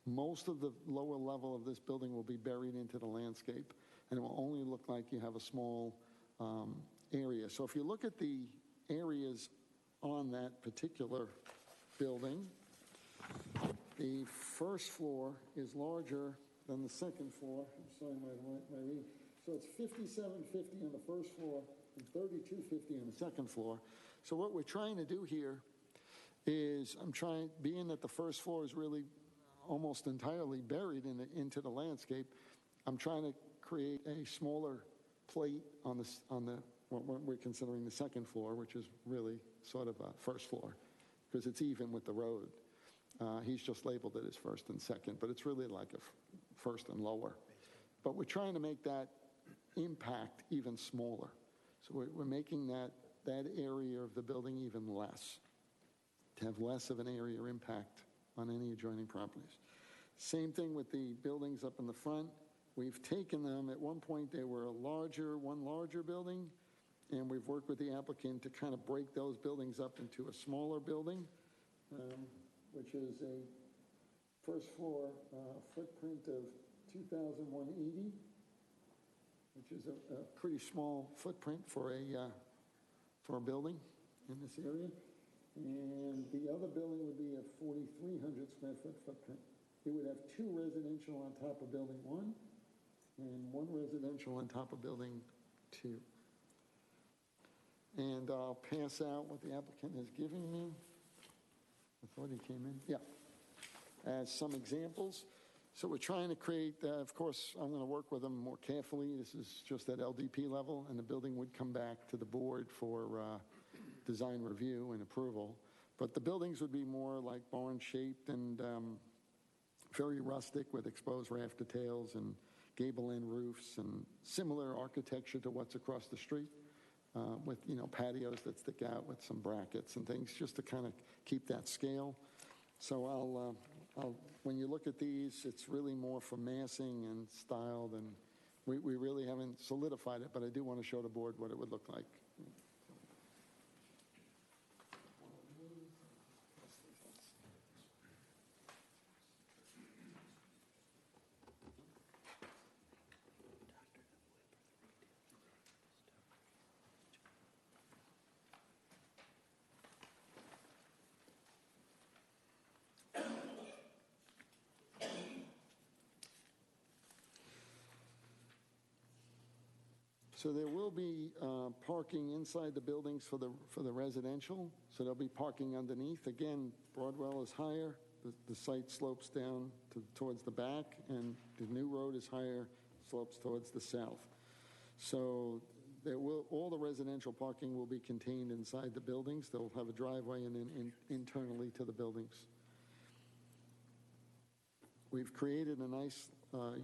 most of the lower level of this building will be buried into the landscape, and it will only look like you have a small area. So if you look at the areas on that particular building, the first floor is larger than the second floor. I'm sorry, my read. So it's 5750 on the first floor and 3250 on the second floor. So what we're trying to do here is being that the first floor is really almost entirely buried into the landscape, I'm trying to create a smaller plate on what we're considering the second floor, which is really sort of a first floor, because it's even with the road. He's just labeled it as first and second, but it's really like a first and lower. But we're trying to make that impact even smaller. So we're making that area of the building even less, to have less of an area impact on any adjoining properties. Same thing with the buildings up in the front. We've taken them, at one point they were one larger building, and we've worked with the applicant to kind of break those buildings up into a smaller building, which is a first floor footprint of 2,180, which is a pretty small footprint for a building in this area. And the other building would be a 4,300 square foot footprint. It would have 2 residential on top of building 1 and 1 residential on top of building 2. And I'll pass out what the applicant has given me. I thought he came in. Yeah. As some examples. So we're trying to create, of course, I'm going to work with them more carefully. This is just at LDP level, and the building would come back to the board for design review and approval. But the buildings would be more like barn-shaped and very rustic with exposed raft details and gable-end roofs and similar architecture to what's across the street with, patios that stick out with some brackets and things just to kind of keep that scale. So when you look at these, it's really more for massing and style than, we really haven't solidified it, but I do want to show the board what it would look like. So there will be parking inside the buildings for the residential. So there'll be parking underneath. Again, Broadwell is higher. The site slopes down towards the back, and the new road is higher, slopes towards the south. So all the residential parking will be contained inside the buildings. They'll have a driveway and then internally to the buildings. We've created a nice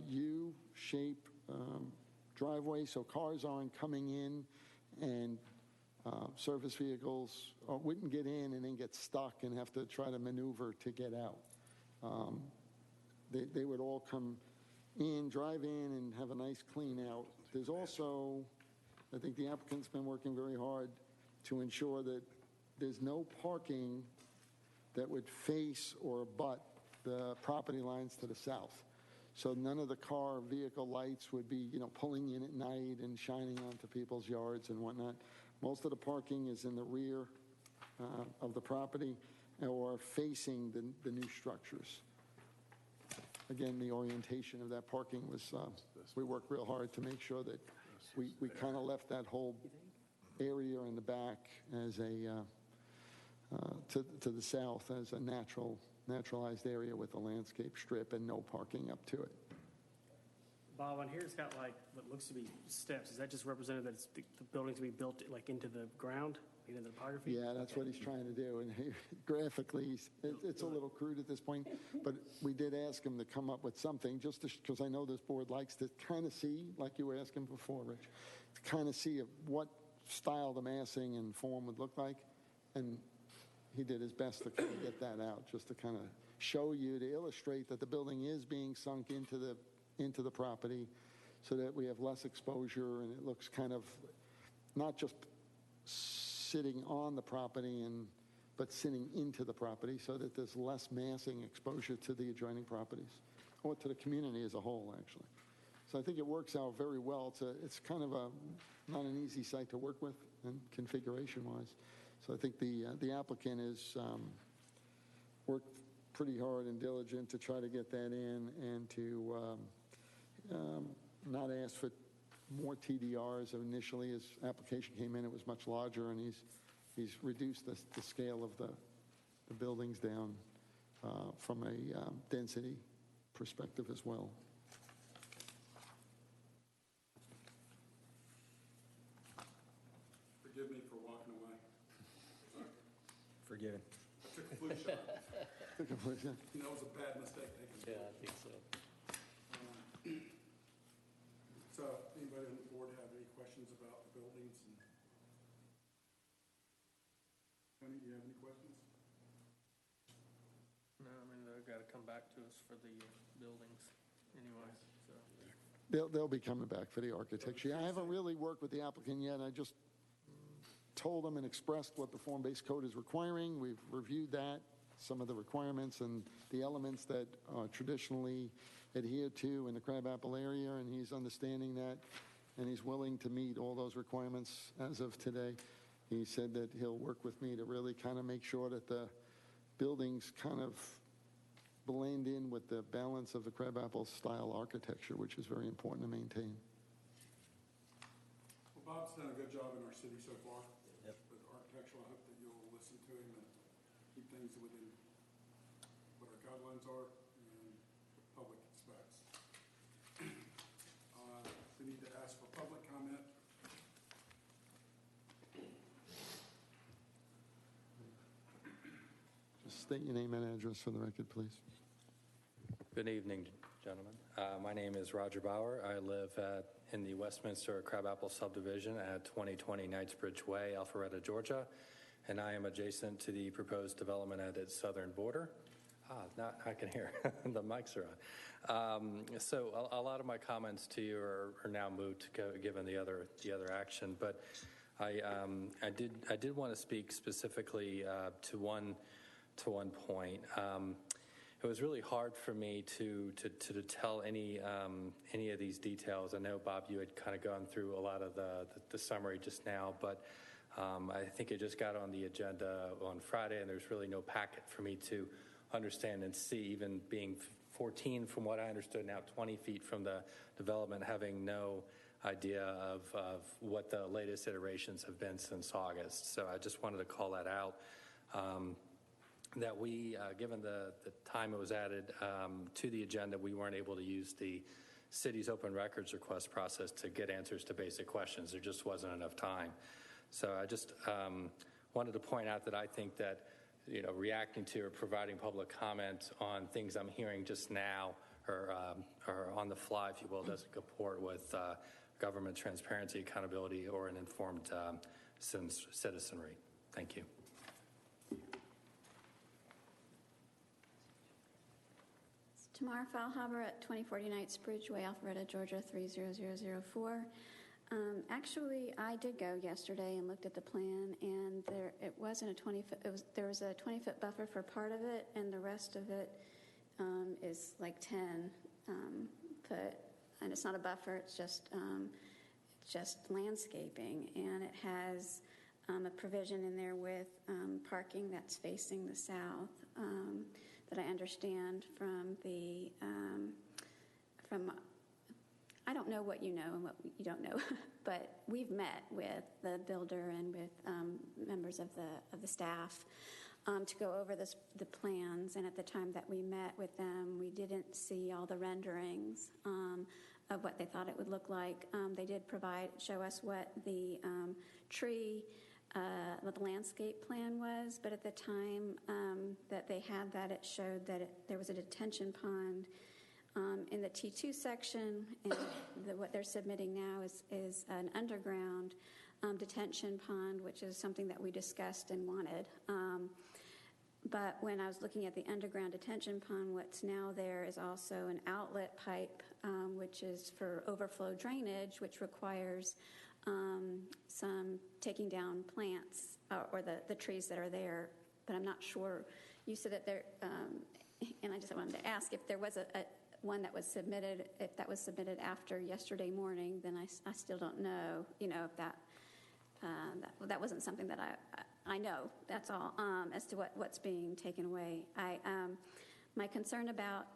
U-shape driveway, so cars aren't coming in and service vehicles wouldn't get in and then get stuck and have to try to maneuver to get out. They would all come in, drive in, and have a nice clean out. There's also, I think the applicant's been working very hard to ensure that there's no parking that would face or abut the property lines to the south. So none of the car vehicle lights would be, pulling in at night and shining onto people's yards and whatnot. Most of the parking is in the rear of the property, or facing the new structures. Again, the orientation of that parking was, we worked real hard to make sure that we kind of left that whole area in the back as a, to the south as a naturalized area with a landscape strip and no parking up to it. Bob, on here it's got like what looks to be steps. Is that just represented that it's the building to be built like into the ground, into the topography? Yeah, that's what he's trying to do. And graphically, it's a little crude at this point, but we did ask him to come up with something just because I know this board likes to kind of see, like you were asking before, Rich, to kind of see what style the massing and form would look like. And he did his best to kind of get that out, just to kind of show you, to illustrate that the building is being sunk into the property so that we have less exposure and it looks kind of not just sitting on the property but sitting into the property so that there's less massing exposure to the adjoining properties or to the community as a whole, actually. So I think it works out very well. It's kind of not an easy site to work with and configuration-wise. So I think the applicant has worked pretty hard and diligent to try to get that in and to not ask for more TDRs. Initially, his application came in, it was much larger, and he's reduced the scale of the buildings down from a density perspective as well. Forgive me for walking away. Forgiven. I took a flu shot. Took a flu shot. You know, it was a bad mistake. Yeah, I think so. So, anybody on the board have any questions about the buildings? Tony, do you have any questions? No, I mean, they've got to come back to us for the buildings anyway, so. They'll be coming back for the architecture. I haven't really worked with the applicant yet. I just told them and expressed what the form-based code is requiring. We've reviewed that, some of the requirements and the elements that are traditionally adhered to in the crabapple area, and he's understanding that, and he's willing to meet all those requirements as of today. He said that he'll work with me to really kind of make sure that the buildings kind of blend in with the balance of the crabapple style architecture, which is very important to maintain. Well, Bob's done a good job in our city so far. Yep. With architectural, I hope that you'll listen to him and keep things within what our guidelines are and what the public expects. We need to ask for public comment. Just state your name and address for the record, please. Good evening, gentlemen. My name is Roger Bauer. I live in the Westminster Crabapple subdivision at 2020 Knightsbridge Way, Alpharetta, Georgia, and I am adjacent to the proposed development at its southern border. Now I can hear. The mics are on. So a lot of my comments to you are now moot, given the other action. But I did want to speak specifically to one point. It was really hard for me to tell any of these details. I know, Bob, you had kind of gone through a lot of the summary just now, but I think it just got on the agenda on Friday, and there's really no packet for me to understand and see, even being 14, from what I understood, now 20 feet from the development, having no idea of what the latest iterations have been since August. So I just wanted to call that out. That we, given the time it was added to the agenda, we weren't able to use the city's open records request process to get answers to basic questions. There just wasn't enough time. So I just wanted to point out that I think that, reacting to or providing public comment on things I'm hearing just now or on the fly, if you will, doesn't comport with government transparency, accountability, or an informed citizenry. Thank you. Tamara Faulhaber at 2040 Knightsbridge Way, Alpharetta, Georgia 30004. Actually, I did go yesterday and looked at the plan, and there was a 20-foot buffer for part of it, and the rest of it is like 10 foot, and it's not a buffer. It's just landscaping, and it has a provision in there with parking that's facing the south that I understand from I don't know what you know and what you don't know, but we've met with the builder and with members of the staff to go over the plans. And at the time that we met with them, we didn't see all the renderings of what they thought it would look like. They did show us what the what the landscape plan was, but at the time that they had that, it showed that there was a detention pond in the T2 section, and what they're submitting now is an underground detention pond, which is something that we discussed and wanted. But when I was looking at the underground detention pond, what's now there is also an outlet pipe, which is for overflow drainage, which requires some taking down plants or the trees that are there. But I'm not sure. You said that there, and I just wanted to ask if there was a one that was submitted, if that was submitted after yesterday morning, then I still don't know, if that wasn't something that I know, that's all, as to what's being taken away. My concern about,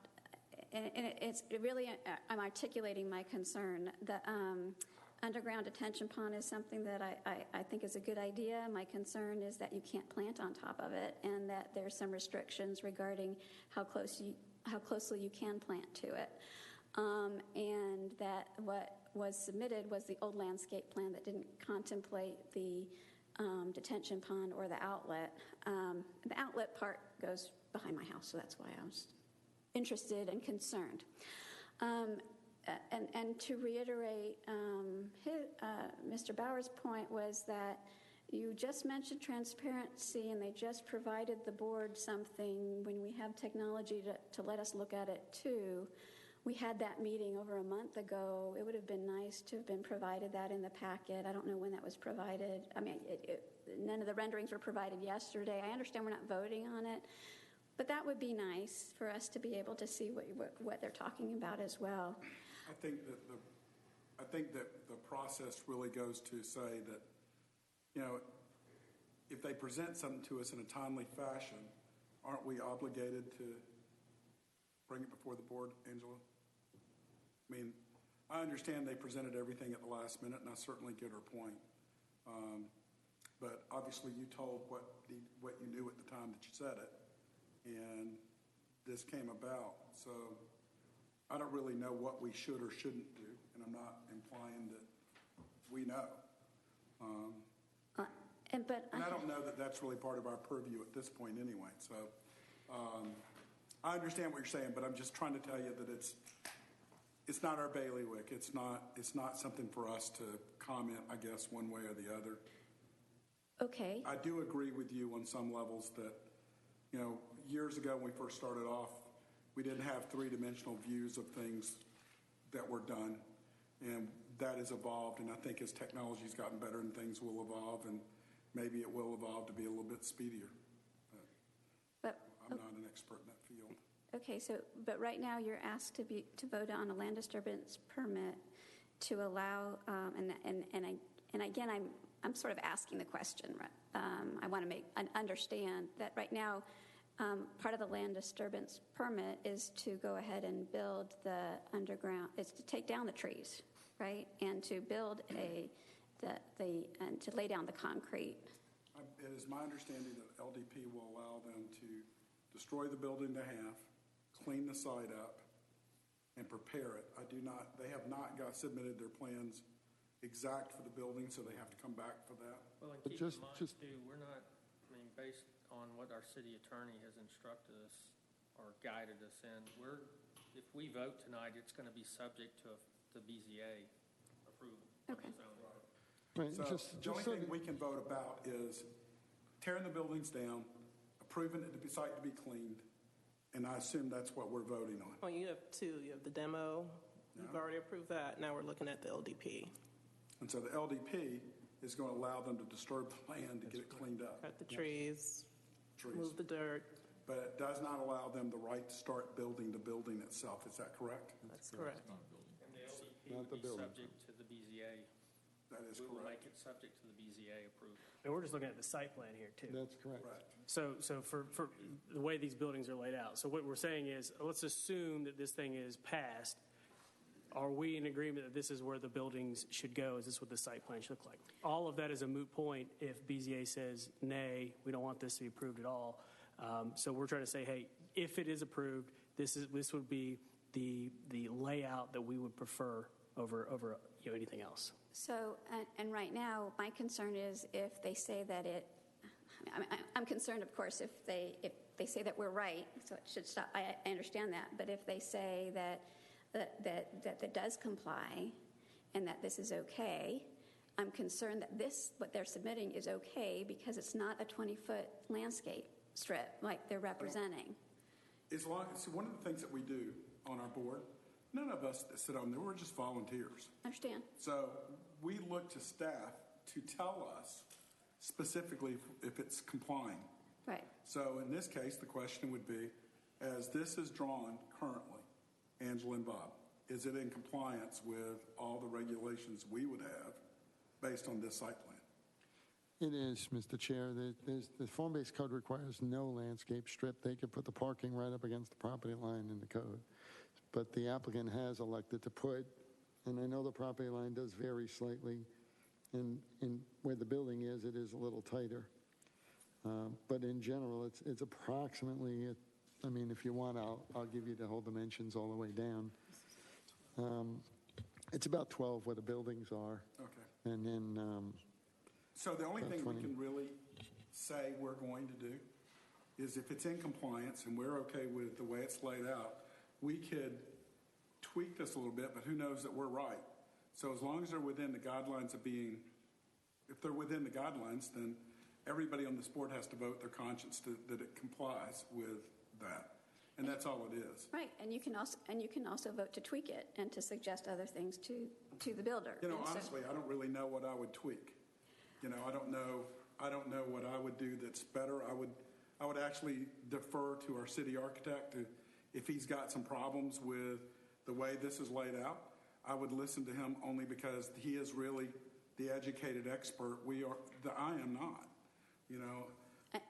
and it's really, I'm articulating my concern. The underground detention pond is something that I think is a good idea. My concern is that you can't plant on top of it, and that there's some restrictions regarding how closely you can plant to it. And that what was submitted was the old landscape plan that didn't contemplate the detention pond or the outlet. The outlet part goes behind my house, so that's why I was interested and concerned. And to reiterate, Mr. Bauer's point was that you just mentioned transparency, and they just provided the board something when we have technology to let us look at it too. We had that meeting over a month ago. It would have been nice to have been provided that in the packet. I don't know when that was provided. I mean, none of the renderings were provided yesterday. I understand we're not voting on it, but that would be nice for us to be able to see what they're talking about as well. I think that the process really goes to say that, if they present something to us in a timely fashion, aren't we obligated to bring it before the board, Angela? I mean, I understand they presented everything at the last minute, and I certainly get her point. But obviously you told what you knew at the time that you said it, and this came about. So I don't really know what we should or shouldn't do, and I'm not implying that we know. And I don't know that that's really part of our purview at this point anyway. So I understand what you're saying, but I'm just trying to tell you that it's not our bailiwick. It's not something for us to comment, I guess, one way or the other. Okay. I do agree with you on some levels that, years ago when we first started off, we didn't have three-dimensional views of things that were done, and that has evolved. And I think as technology's gotten better, and things will evolve, and maybe it will evolve to be a little bit speedier. But I'm not an expert in that field. Okay, but right now you're asked to vote on a land disturbance permit to allow, and again, I'm sort of asking the question. I want to understand that right now, part of the land disturbance permit is to go ahead and build the underground. It's to take down the trees, right, and to build and to lay down the concrete. It is my understanding that LDP will allow them to destroy the building to half, clean the site up, and prepare it. They have not submitted their plans exact for the building, so they have to come back for that. Well, and keep in mind, too, we're not, based on what our city attorney has instructed us or guided us in, if we vote tonight, it's going to be subject to the BZA approval. Okay. Right. So the only thing we can vote about is tearing the buildings down, approving the site to be cleaned, and I assume that's what we're voting on. Well, you have two. You have the demo. You've already approved that. Now we're looking at the LDP. And so the LDP is going to allow them to disturb the land to get it cleaned up. Cut the trees, move the dirt. But it does not allow them the right to start building the building itself. Is that correct? That's correct. And the LDP would be subject to the BZA That is we will make correct. it subject to the BZA approval. And we're just looking at the site plan here, too. That's correct. Right. So for the way these buildings are laid out, so what we're saying is, let's assume that this thing is passed. Are we in agreement that this is where the buildings should go? Is this what the site plan should look like? All of that is a moot point if BZA says, nay, we don't want this to be approved at all. So we're trying to say, hey, if it is approved, this would be the layout that we would prefer over anything else. So, and right now, my concern is if they say that I'm concerned, of course, if they say that we're right, so it should stop. I understand that, but if they say that does comply and that this is okay, I'm concerned that what they're submitting is okay because it's not a 20-foot landscape strip like they're representing. As long as, one of the things that we do on our board, none of us that sit on there, we're just volunteers. Understand? So we look to staff to tell us specifically if it's complying. Right. So in this case, the question would be, as this is drawn currently, Angela and Bob, is it in compliance with all the regulations we would have based on this site plan? It is, Mr. Chair. The form-based code requires no landscape strip. They could put the parking right up against the property line in the code. But the applicant has elected to put, and I know the property line does vary slightly, and where the building is, it is a little tighter. But in general, it's approximately, I mean, if you want, I'll give you the whole dimensions all the way down. It's about 12 where the buildings are. Okay. And then So the only about thing we 20. can really say we're going to do is if it's in compliance and we're okay with the way it's laid out, we could tweak this a little bit, but who knows that we're right. So as long as they're within the guidelines of being, if they're within the guidelines, then everybody on this board has to vote their conscience that it complies with that. And that's all it is. Right, and you can also vote to tweak it and to suggest other things to the builder. You know, And so- honestly, I don't really know what I would tweak. You know, I don't know what I would do that's better. I would actually defer to our city architect if he's got some problems with the way this is laid out. I would listen to him only because he is really the educated expert. I am not. You know.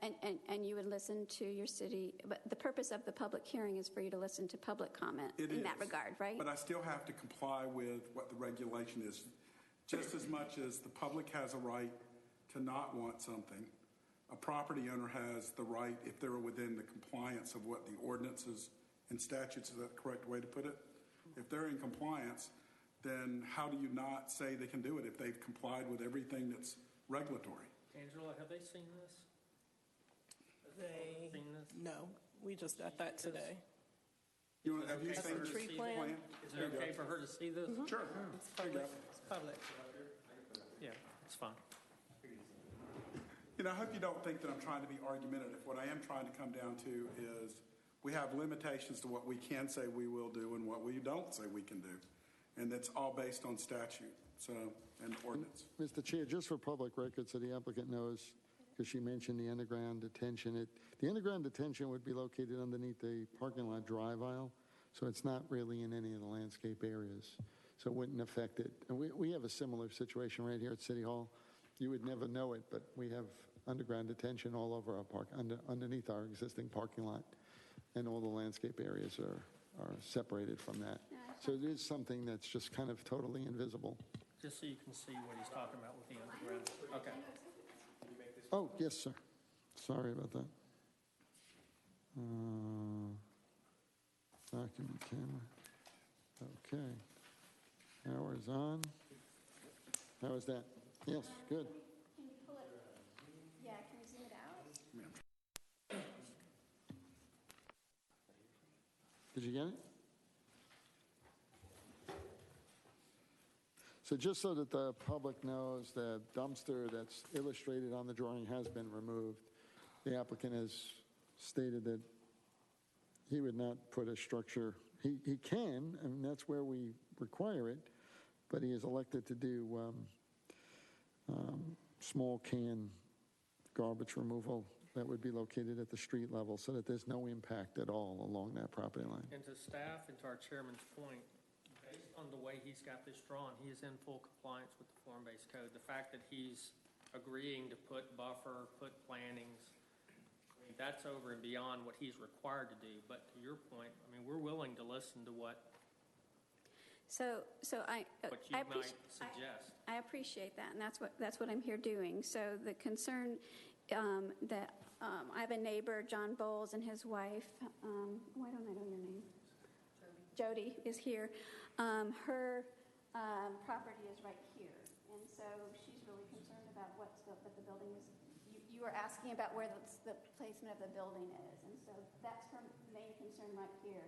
And you would listen to your city, but the purpose of the public hearing is for you to listen to public comment in that regard, right? But I still have to comply with what the regulation is. Just as much as the public has a right to not want something, a property owner has the right, if they're within the compliance of what the ordinances and statutes, is that the correct way to put it? If they're in compliance, then how do you not say they can do it if they've complied with everything that's regulatory? Angela, have they seen this? They, Seen this? no, we just got that today. Have you Okay seen for her this to see plan? Is it okay for her to see this? Sure. There you go. It's public. Yeah, it's fine. You know, I hope you don't think that I'm trying to be argumentative. What I am trying to come down to is we have limitations to what we can say we will do and what we don't say we can do. And that's all based on statute and ordinance. Mr. Chair, just for public record, so the applicant knows, because she mentioned the underground detention. The underground detention would be located underneath the parking lot drive aisle, so it's not really in any of the landscape areas, so it wouldn't affect it. And we have a similar situation right here at City Hall. You would never know it, but we have underground detention all over our park, underneath our existing parking lot, and all the landscape areas are separated from that. So it is something that's just kind of totally invisible. Just so you can see what he's talking about with the underground. Okay. Oh, yes, sir. Sorry about that. Document camera. Okay. Hours on. How is that? Yes, good. Can you pull it? Yeah, can you zoom it out? Did you get it? So just so that the public knows, the dumpster that's illustrated on the drawing has been removed. The applicant has stated that he would not put a structure. He can, and that's where we require it, but he is elected to do small can garbage removal that would be located at the street level so that there's no impact at all along that property line. And to staff and to our chairman's point, based based on the way he's got this drawn, he is in full compliance with the form-based code. The fact that he's agreeing to put buffer, put plantings, I mean, that's over and beyond what he's required to do. But to your point, I mean, we're willing to listen to what So you I might suggest. I appreciate that, and that's what I'm here doing. So the concern that I have a neighbor, John Bowles, and his wife. Why don't I know your name? Jody is here. Her property is right here, and so she's really concerned about what the building is. You were asking about where the placement of the building is, and so that's her main concern right here.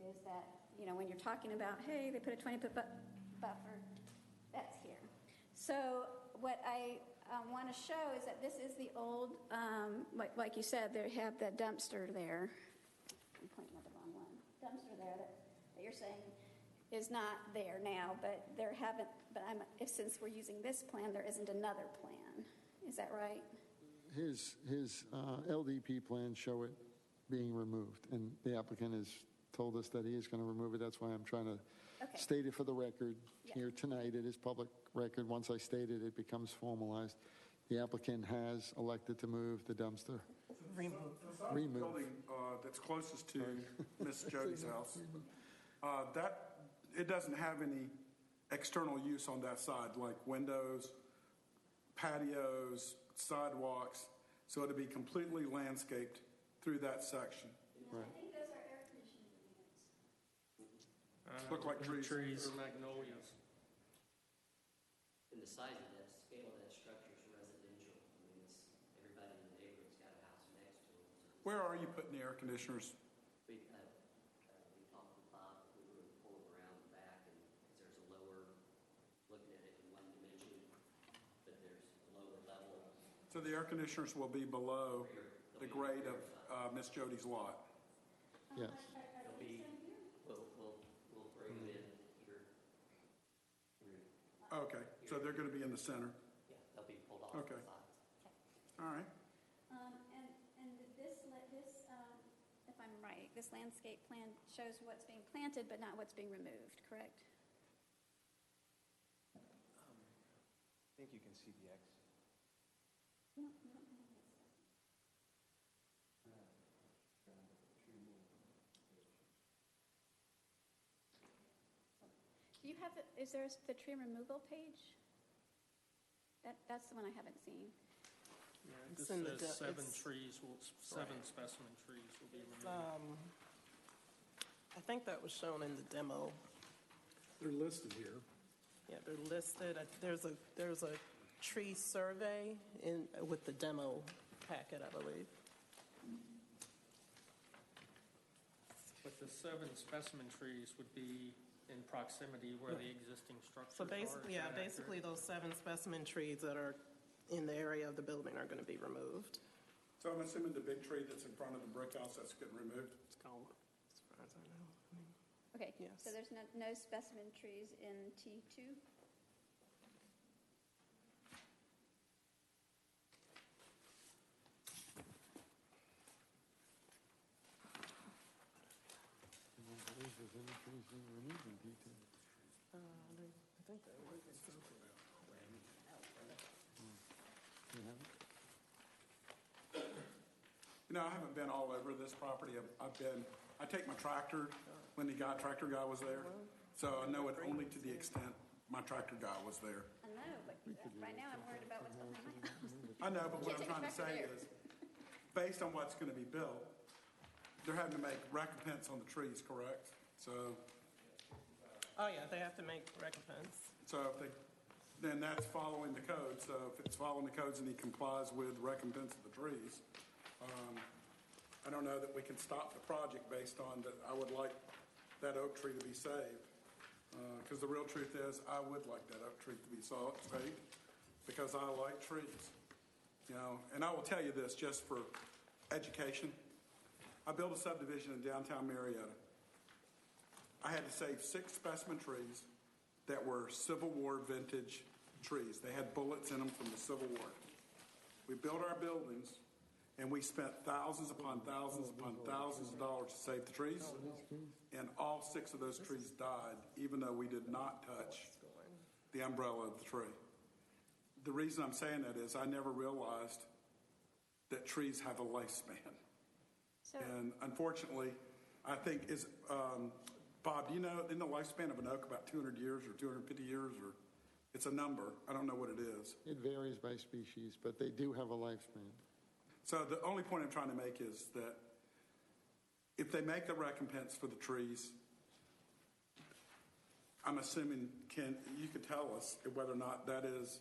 Is that, when you're talking about, hey, they put a 20-foot buffer, that's here. So what I want to show is that this is the old, like you said, they have the dumpster there. I'm pointing at the wrong one. Dumpster there that you're saying is not there now, but since we're using this plan, there isn't another plan. Is that right? His LDP plans show it being removed, and the applicant has told us that he is going to remove it. That's why I'm trying to state it for the record here tonight. It is public record. Once I state it, it becomes formalized. The applicant has elected to move the dumpster. The building that's closest to Miss Jody's house, it doesn't have any external use on that side, like windows, patios, sidewalks. So it'll be completely landscaped through that section. Right. I think those are air conditioning units. Look like trees. Or magnolias. And the size of that, scale of that structure is residential. I mean, everybody in the neighborhood's got a house next to them. So Where are you putting the air conditioners? we talked with Bob, we were going to pull it around the back, and because there's a lower, looking at it in one dimension, but there's a lower level. So the air conditioners will be below the grade of Miss Jody's lot. Yes. It'll be, we'll bring it in here. Okay, so they're going to be in the center. Yeah, they'll be pulled off Okay. the sides. All right. And this, if I'm right, this landscape plan shows what's being planted, but not what's being removed, correct? I think you can see the X. No, you don't have this. Do you have is there the tree removal page? That's the one I haven't seen. Yeah, It's this in the says seven it's- specimen trees will be removed. I think that was shown in the demo. They're listed here. Yeah, they're listed. There's a tree survey with the demo packet, I believe. But the 7 specimen trees would be in proximity where the existing structures So are. basically, Is that basically accurate? those 7 specimen trees that are in the area of the building are going to be removed. So I'm assuming the big tree that's in front of the brick house, that's getting removed? It's gone, as far as I know. Okay, Yes. so there's no specimen trees in T2? I don't believe there's any trees being removed in P2. I think that was. You have it? I haven't been all over this property. I take my tractor when the tractor guy was there. So I know it only to the extent my tractor guy was there. I know, but right now I'm worried about what's behind my house. I know, but what I'm Can't trying to take a say tractor is, based on what's going to be built, they're having to make recompense on the trees, correct? So Oh, yeah, they have to make recompense. then that's following the code. So if it's following the codes and he complies with recompense of the trees, I don't know that we can stop the project based on that. I would like that oak tree to be saved. Because the real truth is, I would like that oak tree to be saved because I like trees. And I will tell you this just for education. I built a subdivision in downtown Marietta. I had to save 6 specimen trees that were Civil War vintage trees. They had bullets in them from the Civil War. We built our buildings, And we spent thousands upon thousands upon thousands of dollars to save the trees. And all 6 of those trees died, even though we did not touch the umbrella of the tree. The reason I'm saying that is I never realized that trees have a lifespan. And unfortunately, I think Bob, do you know, in the lifespan of an oak about 200 years or 250 years, or it's a number. I don't know what it is. It varies by species, but they do have a lifespan. So the only point I'm trying to make is that if they make the recompense for the trees, I'm assuming, you could tell us whether or not that is,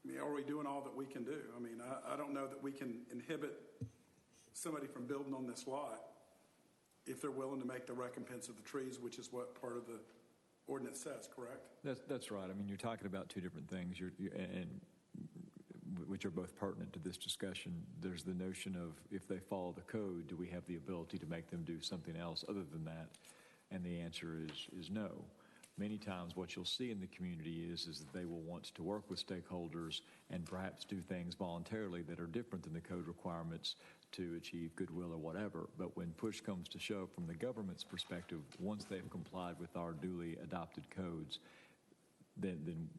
I mean, are we doing all that we can do? I mean, I don't know that we can inhibit somebody from building on this lot if they're willing to make the recompense of the trees, which is what part of the ordinance says, correct? That's right. I mean, you're talking about two different things, and which are both pertinent to this discussion. There's the notion of if they follow the code, do we have the ability to make them do something else other than that? And the answer is no. Many times what you'll see in the community is that they will want to work with stakeholders and perhaps do things voluntarily that are different than the code requirements to achieve goodwill or whatever. But when push comes to shove from the government's perspective, once they've complied with our duly adopted codes, then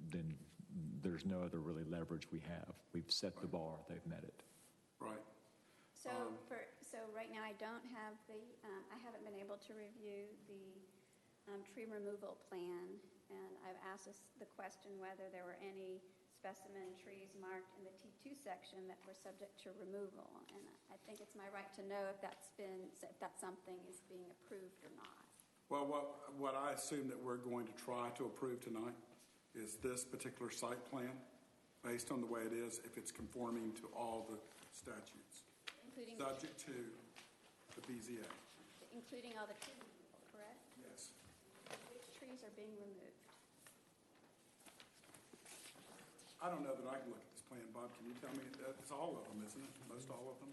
there's no other really leverage we have. We've set the bar, they've met it. Right. So right now I don't have I haven't been able to review the tree removal plan, and I've asked the question whether there were any specimen trees marked in the T2 section that were subject to removal, and I think it's my right to know if that's something is being approved or not. Well, what I assume that we're going to try to approve tonight is this particular site plan, based on the way it is, if it's conforming to all the statutes, including subject to the BZA. Including all the tree removal, correct? Yes. Which trees are being removed? I don't know that I can look at this plan, Bob. Can you tell me? It's all of them, isn't it? Most all of them?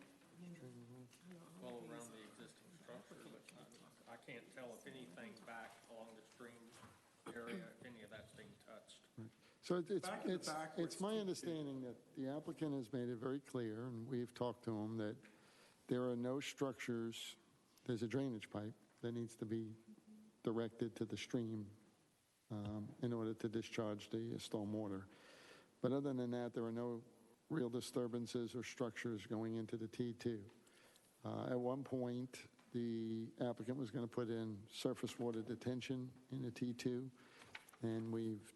Well, around the existing structure, but I can't tell if anything's back along the stream area, if any of that's being touched. So it's my understanding that the applicant has made it very clear, and we've talked to him, that there are no structures. There's a drainage pipe that needs to be directed to the stream in order to discharge the storm water. But other than that, there are no real disturbances or structures going into the T2. At one point, the applicant was going to put in surface water detention in the T2, and we've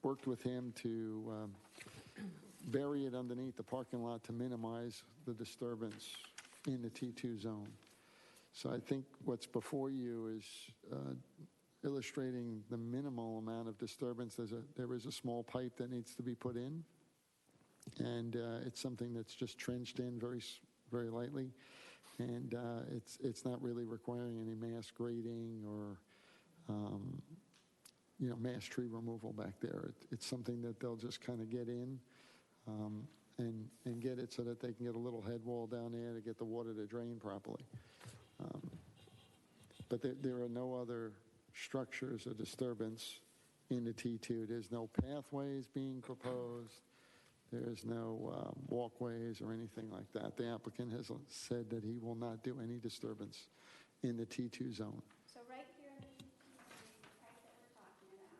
worked with him to bury it underneath the parking lot to minimize the disturbance in the T2 zone. So I think what's before you is illustrating the minimal amount of disturbance. There is a small pipe that needs to be put in, and it's something that's just trenched in very, very lightly, and it's not really requiring any mass grading or mass tree removal back there. It's something that they'll just kind of get in and get it so that they can get a little head wall down there to get the water to drain properly. But there are no other structures or disturbance in the T2. There's no pathways being proposed. There's no walkways or anything like that. The applicant has said that he will not do any disturbance in the T2 zone. So right here in the T2, the pipe that we're talking about,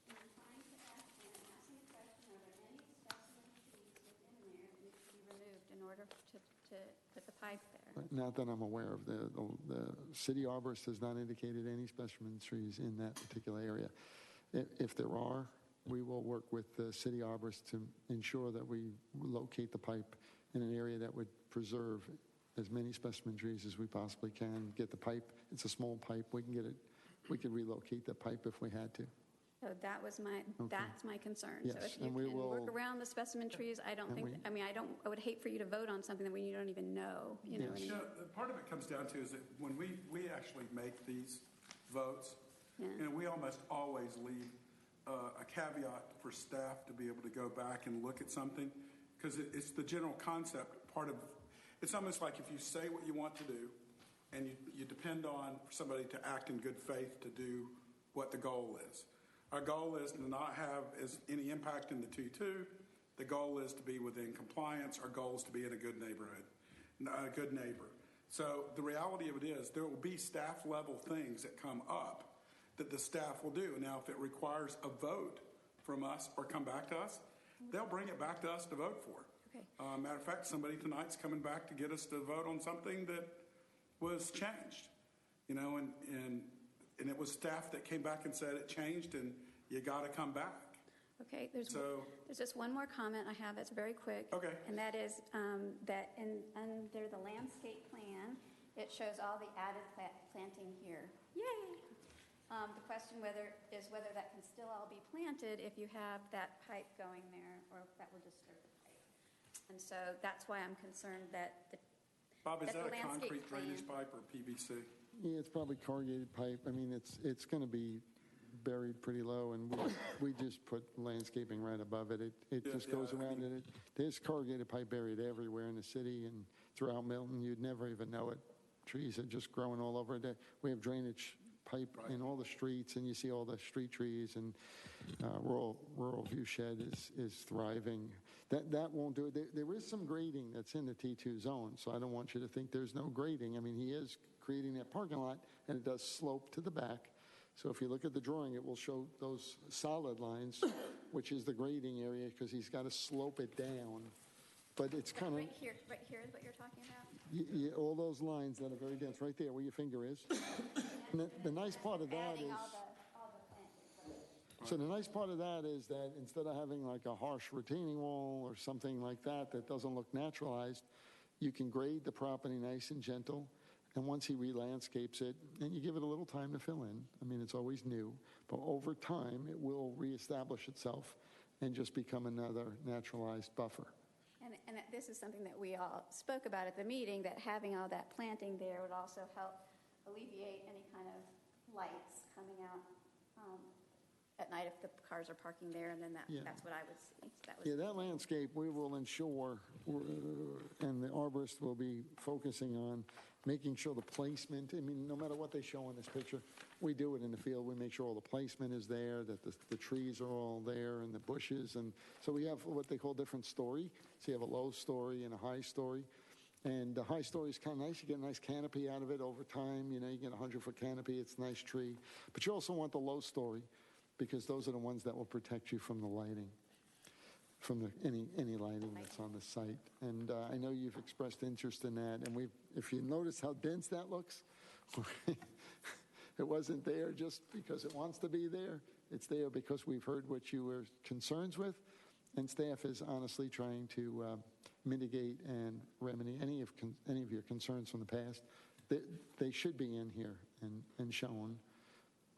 I'm trying to ask the question, are there any specimen trees within there that need to be removed in order to put the pipe there? Not that I'm aware of. The city arborist has not indicated any specimen trees in that particular area. If there are, we will work with the city arborist to ensure that we locate the pipe in an area that would preserve as many specimen trees as we possibly can. Get the pipe. It's a small pipe. We can get it. We could relocate the pipe if we had to. So that's my concern. Yes, So if you and we can will- work around the specimen trees, I would hate for you to vote on something that you don't even know. You know what I mean? Part of it comes down to is that when we actually make these votes, Yeah. we almost always leave a caveat for staff to be able to go back and look at something, because it's the general concept. It's almost like if you say what you want to do and you depend on somebody to act in good faith to do what the goal is. Our goal is to not have any impact in the T2 The goal is to be within compliance. Our goal is to be in a good neighborhood, a good neighbor. So the reality of it is there will be staff level things that come up that the staff will do. Now, if it requires a vote from us or come back to us, they'll bring it back to us to vote for. Okay. Matter of fact, somebody tonight's coming back to get us to vote on something that was changed, and it was staff that came back and said it changed and you got to come back. Okay, there's just one more comment I have that's very quick. Okay. And that is that under the landscape plan, it shows all the added planting here. Yay! The question is whether that can still all be planted if you have that pipe going there, or if that will disturb the pipe. And so that's why I'm concerned that Bob, is that the a landscape concrete drainage pipe or PVC? Yeah, it's probably corrugated pipe. I mean, it's going to be buried pretty low, and we just put landscaping right above it. It just goes around it. There's corrugated pipe buried everywhere in the city and throughout Milton. You'd never even know it. Trees are just growing all over it. We have drainage pipe in all the streets, and you see all the street trees, and rural view shed is thriving. That won't do it. There is some grading that's in the T2 zone, so I don't want you to think there's no grading. I mean, he is creating that parking lot, and it does slope to the back. So if you look at the drawing, it will show those solid lines, which is the grading area, because he's got to slope it down. But it's kind of... Right here is what you're talking about? All those lines that are very dense, right there where your finger is. And the nice part of that is... So the nice part of that is that instead of having like a harsh retaining wall or something like that that doesn't look naturalized, you can grade the property nice and gentle. And once he re-landscapes it, and you give it a little time to fill in. I mean, it's always new. But over time, it will reestablish itself and just become another naturalized buffer. And this is something that we all spoke about at the meeting, that having all that planting there would also help alleviate any kind of lights coming out at night if the cars are parking there, and then that's what I would see. That landscape we will ensure, and the arborist will be focusing on making sure the placement, I mean, no matter what they show in this picture, we do it in the field. We make sure all the placement is there, that the trees are all there, and the bushes. And so we have what they call different story. So you have a low story and a high story. And the high story is kind of nice. You get a nice canopy out of it over time. You get a 100-foot canopy. It's a nice tree. But you also want the low story, because those are the ones that will protect you from the lighting, from any lighting that's on the site. And I know you've expressed interest in that. And if you notice how dense that looks, it wasn't there just because it wants to be there. It's there because we've heard what you were concerns with, and staff is honestly trying to mitigate and remedy any of your concerns from the past. They should be in here and shown.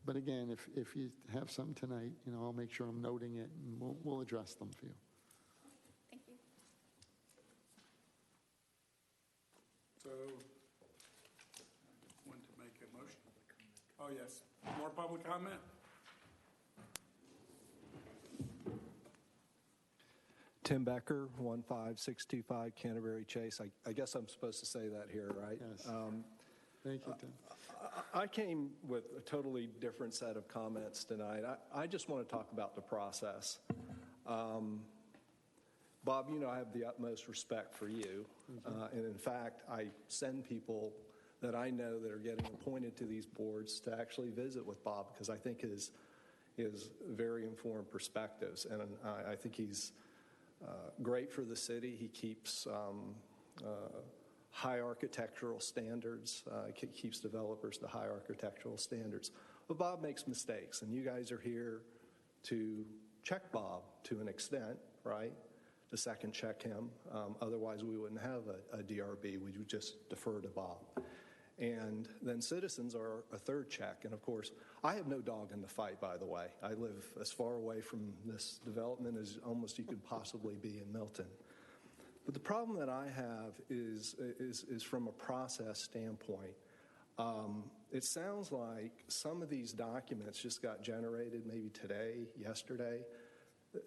But again, if you have some tonight, I'll make sure I'm noting it, and we'll address them for you. Thank you. So, want to make a motion? Oh, yes. More public comment? Tim Becker, 15625 Canterbury Chase. I guess I'm supposed to say that here, right? Yes. Thank you, Tim. I came with a totally different set of comments tonight. I just want to talk about the process. Bob, I have the utmost respect for you. And in fact, I send people that I know that are getting appointed to these boards to actually visit with Bob, because I think his very informed perspectives. And I think he's great for the city. He keeps high architectural standards, keeps developers to high architectural standards. But Bob makes mistakes, and you guys are here to check Bob to an extent, right? To second check him. Otherwise, we wouldn't have a DRB. We would just defer to Bob. And then citizens are a third check. And of course, I have no dog in the fight, by the way. I live as far away from this development as almost you could possibly be in Milton. But the problem that I have is from a process standpoint. It sounds like some of these documents just got generated maybe today, yesterday.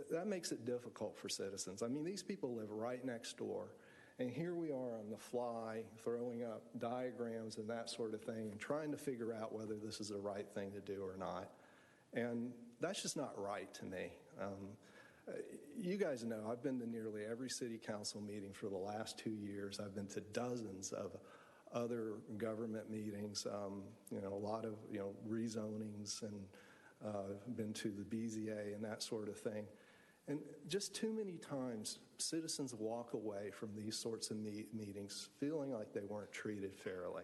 That makes it difficult for citizens. I mean, these people live right next door. And here we are on the fly throwing up diagrams and that sort of thing and trying to figure out whether this is the right thing to do or not. And that's just not right to me. You guys know I've been to nearly every city council meeting for the last 2 years. I've been to dozens of other government meetings, a lot of, rezonings, and been to the BZA and that sort of thing. And just too many times, citizens walk away from these sorts of meetings feeling like they weren't treated fairly.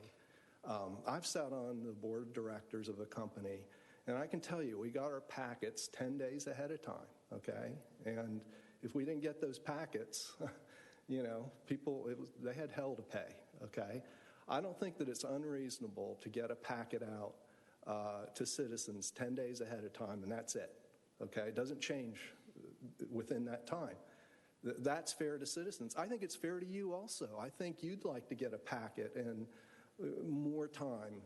I've sat on the board of directors of a company, and I can tell you, we got our packets 10 days ahead of time, okay? And if we didn't get those packets, people, they had hell to pay, okay? I don't think that it's unreasonable to get a packet out to citizens 10 days ahead of time, and that's it, okay? It doesn't change within that time. That's fair to citizens. I think it's fair to you also. I think you'd like to get a packet and more time,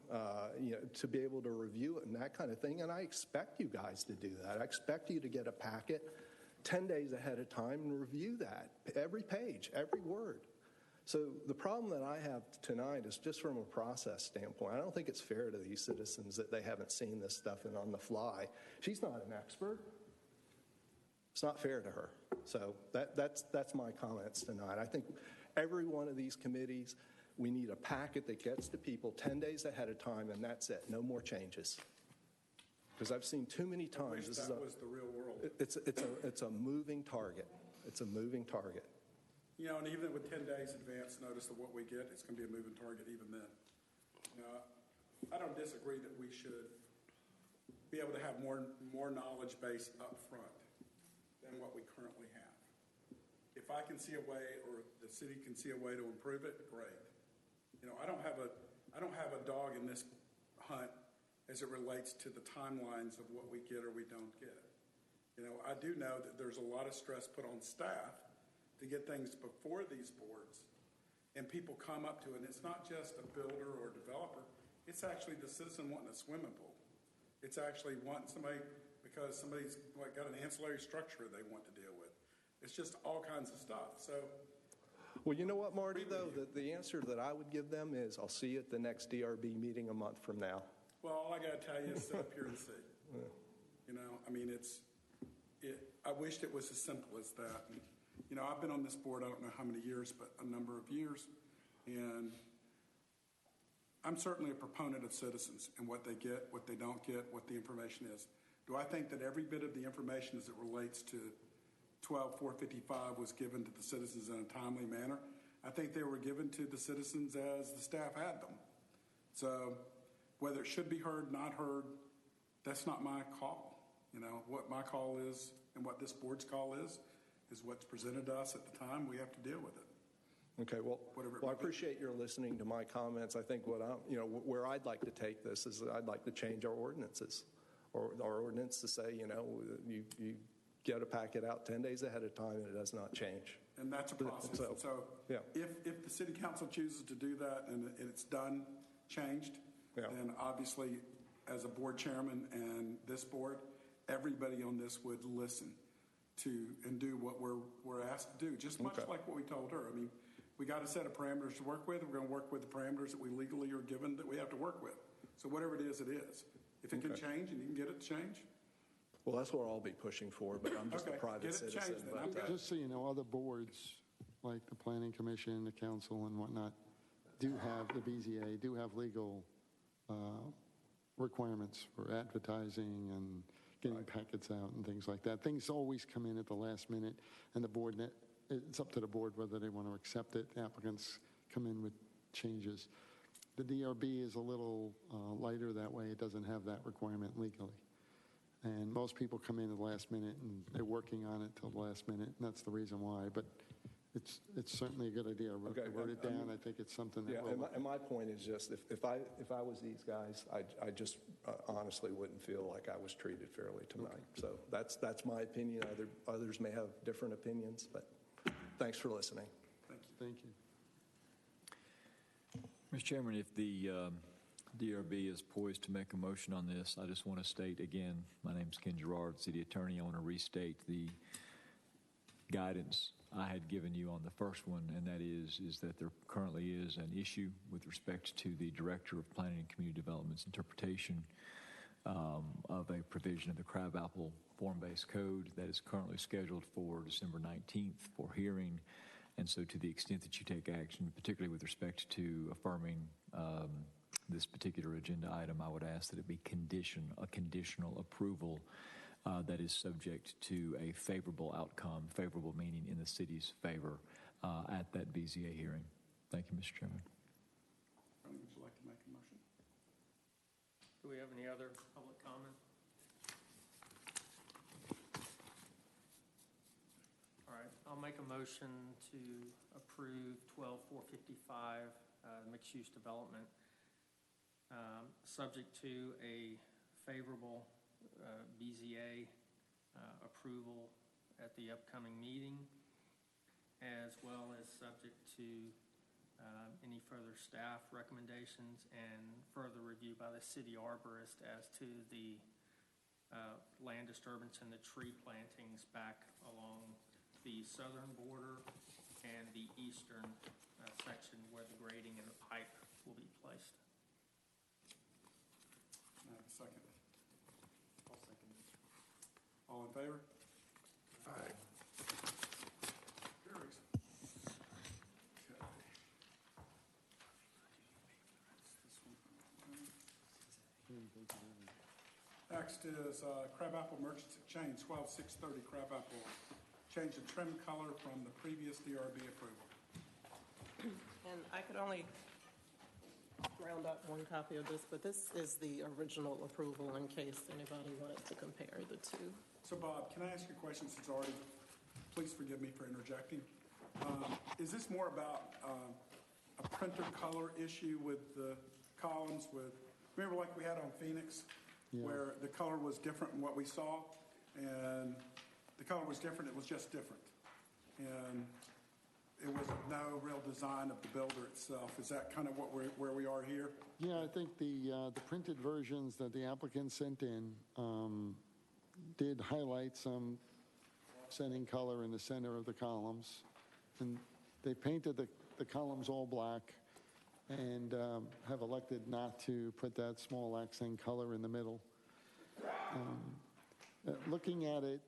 to be able to review it and that kind of thing. And I expect you guys to do that. I expect you to get a packet 10 days ahead of time and review that, every page, every word. So the problem that I have tonight is just from a process standpoint. I don't think it's fair to these citizens that they haven't seen this stuff and on the fly. She's not an expert. It's not fair to her. So that's my comments tonight. I think every one of these committees, we need a packet that gets to people 10 days ahead of time, and that's it. No more changes. Because I've seen too many times. I wish that was the real world. It's a moving target. It's a moving target. And even with 10 days advance notice of what we get, it's going to be a moving target even then. I don't disagree that we should be able to have more knowledge base up front than what we currently have. If I can see a way, or the city can see a way to improve it, great. I don't have a dog in this hunt as it relates to the timelines of what we get or we don't get. I do know that there's a lot of stress put on staff to get things before these boards, and people come up to it, and it's not just a builder or developer, it's actually the citizen wanting a swimming pool. It's actually wanting somebody, because somebody's got an ancillary structure they want to deal with. It's just all kinds of stuff. So, well, you know what, Marty, though? The answer that I would give them is, I'll see you at the next DRB meeting a month from now. Well, all I got to tell you is sit up here and see. I wished it was as simple as that. And, I've been on this board, I don't know how many years, but a number of years. And I'm certainly a proponent of citizens and what they get, what they don't get, what the information is. Do I think that every bit of the information as it relates to 12-455 was given to the citizens in a timely manner? I think they were given to the citizens as the staff had them. So whether it should be heard, not heard, that's not my call. What my call is and what this board's call is what's presented to us at the time. We have to deal with it. Okay, well, I appreciate your listening to my comments. I think where I'd like to take this is I'd like to change our ordinances, or our ordinance to say, you get a packet out 10 days ahead of time and it does not change. And that's a process. So yeah. If the city council chooses to do that and it's done, changed, then obviously as a board chairman and this board, everybody on this would listen to and do what we're asked to do, just much like what we told her. We got a set of parameters to work with. We're going to work with the parameters that we legally are given that we have to work with. So whatever it is, it is. If it can change and you can get it to change. Well, that's what I'll be pushing for, but I'm just a private citizen. Just so you know, other boards, like the Planning Commission, the council, and whatnot, do have, the BZA, do have legal requirements for advertising and getting packets out and things like that. Things always come in at the last minute, and the board, it's up to the board whether they want to accept it. Applicants come in with changes. The DRB is a little lighter that way. It doesn't have that requirement legally. And most people come in at the last minute, and they're working on it till the last minute, and that's the reason why. But it's certainly a good idea. Okay, wrote it down. I think it's something that and my point is just, if I was these guys, I just honestly wouldn't feel like I was treated fairly tonight. So that's my opinion. Others may have different opinions, but thanks for listening. Thank you. Mr. Chairman, if the DRB is poised to make a motion on this, I just want to state again, my name is Ken Gerard, City Attorney. I want to restate the guidance I had given you on the first one, and that is that there currently is an issue with respect to the Director of Planning and Community Development's interpretation of a provision of the Crabapple Form-Based Code that is currently scheduled for December 19th for hearing. And so to the extent that you take action, particularly with respect to affirming this particular agenda item, I would ask that it be a conditional approval that is subject to a favorable outcome, favorable meaning in the city's favor at that BZA hearing. Thank you, Mr. Chairman. Would you like to make a motion? Do we have any other public comment? All right, I'll make a motion to approve 12455 mixed-use development, subject to a favorable BZA approval at the upcoming meeting, as well as subject to any further staff recommendations and further review by the city arborist as to the land disturbance and the tree plantings back along the southern border and the eastern section where the grading and the pipe will be placed. I have a second. I'll second it. All in favor? Aye. Carries. Next is Crabapple Merchants Exchange, 12630 Crabapple. Change the trim color from the previous DRB approval. And I could only round up one copy of this, but this is the original approval in case anybody wanted to compare the two. So Bob, can I ask you a question since already, please forgive me for interjecting. Is this more about a printer color issue with the columns remember like we had on Phoenix, where the color was different than what we saw, and the color was different, it was just different. And it was no real design of the builder itself. Is that kind of where we are here? Yeah, I think the printed versions that the applicant sent in did highlight some setting color in the center of the columns. And they painted the columns all black and have elected not to put that small accent color in the middle. Looking at it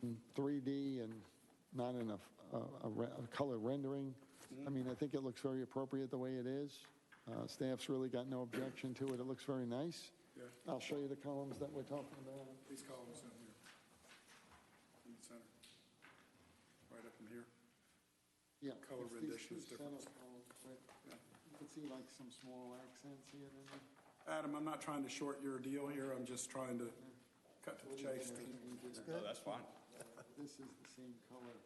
in 3D and not in a color rendering, I mean, I think it looks very appropriate the way it is. Staff's really got no objection to it. It looks very nice. Yeah. I'll show you the columns that we're talking about. These columns in here, in the center, right up in here. Yeah. Color it's rendition these is two different. center columns, right? Yeah. You can see like some small accents here and there. Adam, I'm not trying to short your deal here. I'm just trying to cut to the chase. No, that's fine. This is the same color.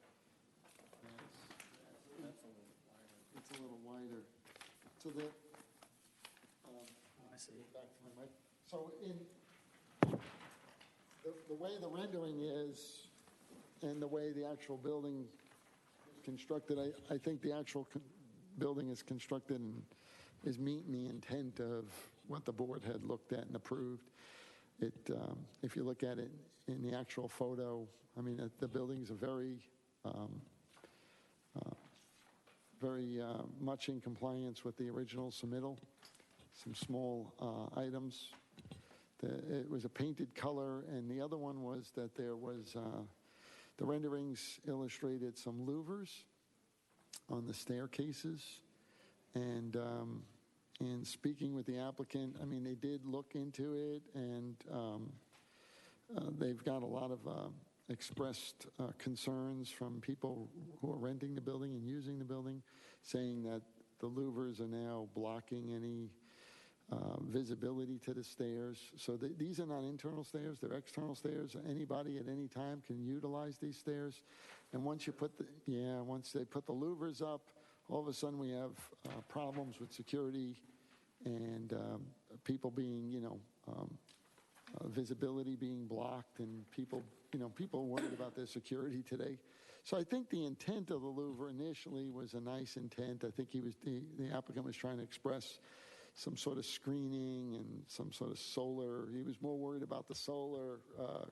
It's a little wider. So that, I see. back to my mic. So the way the rendering is and the way the actual building is constructed, I think the actual building is constructed and is meeting the intent of what the board had looked at and approved. If you look at it in the actual photo, I mean, the building's a very much in compliance with the original submittal. Some small items. It was a painted color, and the other one was that there was, the renderings illustrated some louvers on the staircases. And speaking with the applicant, I mean, they did look into it, and they've got a lot of expressed concerns from people who are renting the building and using the building, saying that the louvers are now blocking any visibility to the stairs. So these are not internal stairs, they're external stairs. Anybody at any time can utilize these stairs. And once they put the louvers up, all of a sudden we have problems with security and people being, visibility being blocked, and people are worried about their security today. So I think the intent of the louver initially was a nice intent. I think the applicant was trying to express some sort of screening and some sort of solar. He was more worried about the solar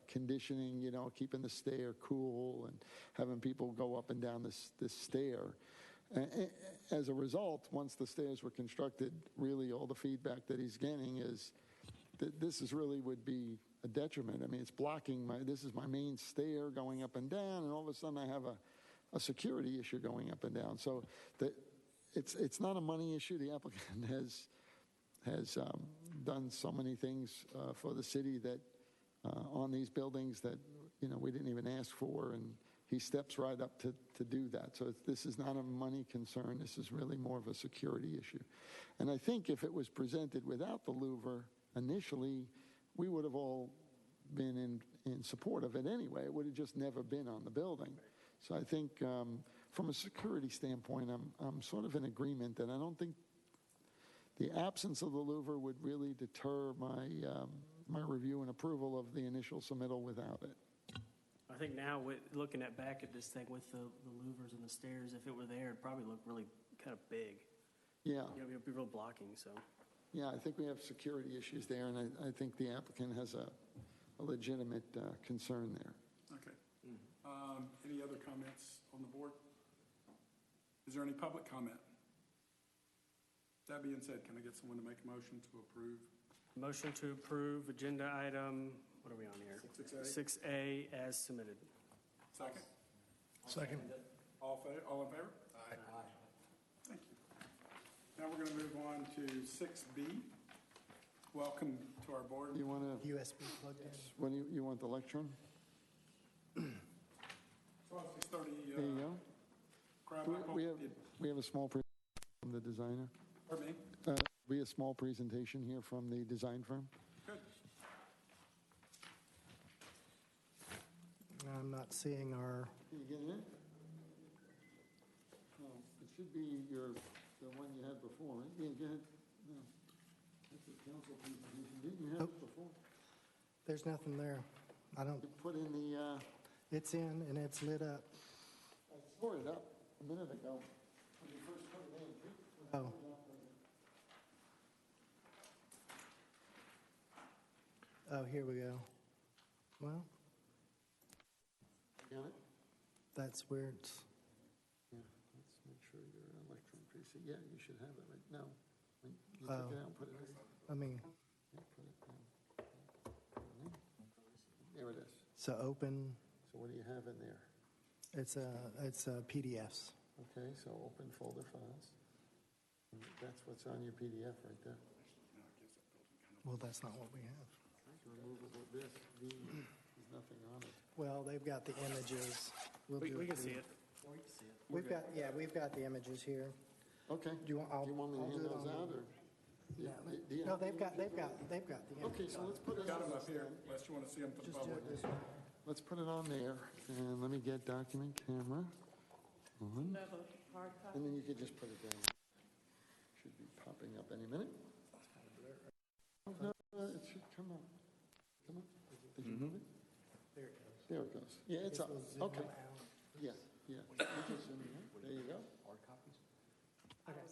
conditioning, keeping the stair cool and having people go up and down this stair. As a result, once the stairs were constructed, really all the feedback that he's getting is this is really would be a detriment. I mean, it's blocking this is my main stair going up and down, and all of a sudden I have a security issue going up and down. So it's not a money issue. The applicant has done so many things for the city that on these buildings that we didn't even ask for, and he steps right up to do that. So this is not a money concern. This is really more of a security issue. And I think if it was presented without the louver initially, we would have all been in support of it anyway. It would have just never been on the building. So I think from a security standpoint, I'm sort of in agreement that I don't think the absence of the louver would really deter my review and approval of the initial submittal without it. I think now, looking back at this thing with the louvers and the stairs, if it were there, it'd probably look really kind of big. Yeah. It'd be real blocking, so. Yeah, I think we have security issues there, and I think the applicant has a legitimate concern there. Okay. Any other comments on the board? Is there any public comment? That being said, can I get someone to make a motion to approve? Motion to approve agenda item, what are we on here? 6A. 6A as submitted. Second? Second. All in favor? Aye. Thank you. Now we're going to move on to 6B. Welcome to our board. You want to USB plugged in. when you want the lectern? 6:30. There you go. Crab apple. We have a small presentation from the designer. Pardon me? We have a small presentation here from the design firm. Good. I'm not seeing our. Can you get in? Oh, it should be the one you had before. Right? Yeah, go ahead. No. That's a council presentation. Didn't you have it before? There's nothing there. I don't. You put in the. It's in and it's lit up. I tore it up a minute ago when you first put it in. Oh. Oh, here we go. Well, Got it? that's where it's. Yeah. Let's make sure your electron precinct. Yeah, you should have it right now. You took it out and put it in. I mean, Yeah, put it down. There it is. so open. So what do you have in there? It's PDFs. Okay, so open folder files. And that's what's on your PDF right there. Well, that's not what we have. Removable disk. There's nothing on it. Well, they've got the images. We can see it. We've got the images here. Okay. Do you want? Do you want me to hand those out, or? Do you No, have they've the got the images. Okay, so let's put it Got on them up here, unless you want to see them for the Just do public. it this way. Let's put it on there, and let me get document camera on. And then you could just put it down. Should be popping up any minute. No, it should come up. Come on. Did you move it? There it goes. There it goes. Yeah, it's up. will zoom Okay. out. Yeah, yeah. You just zoom in. There you go.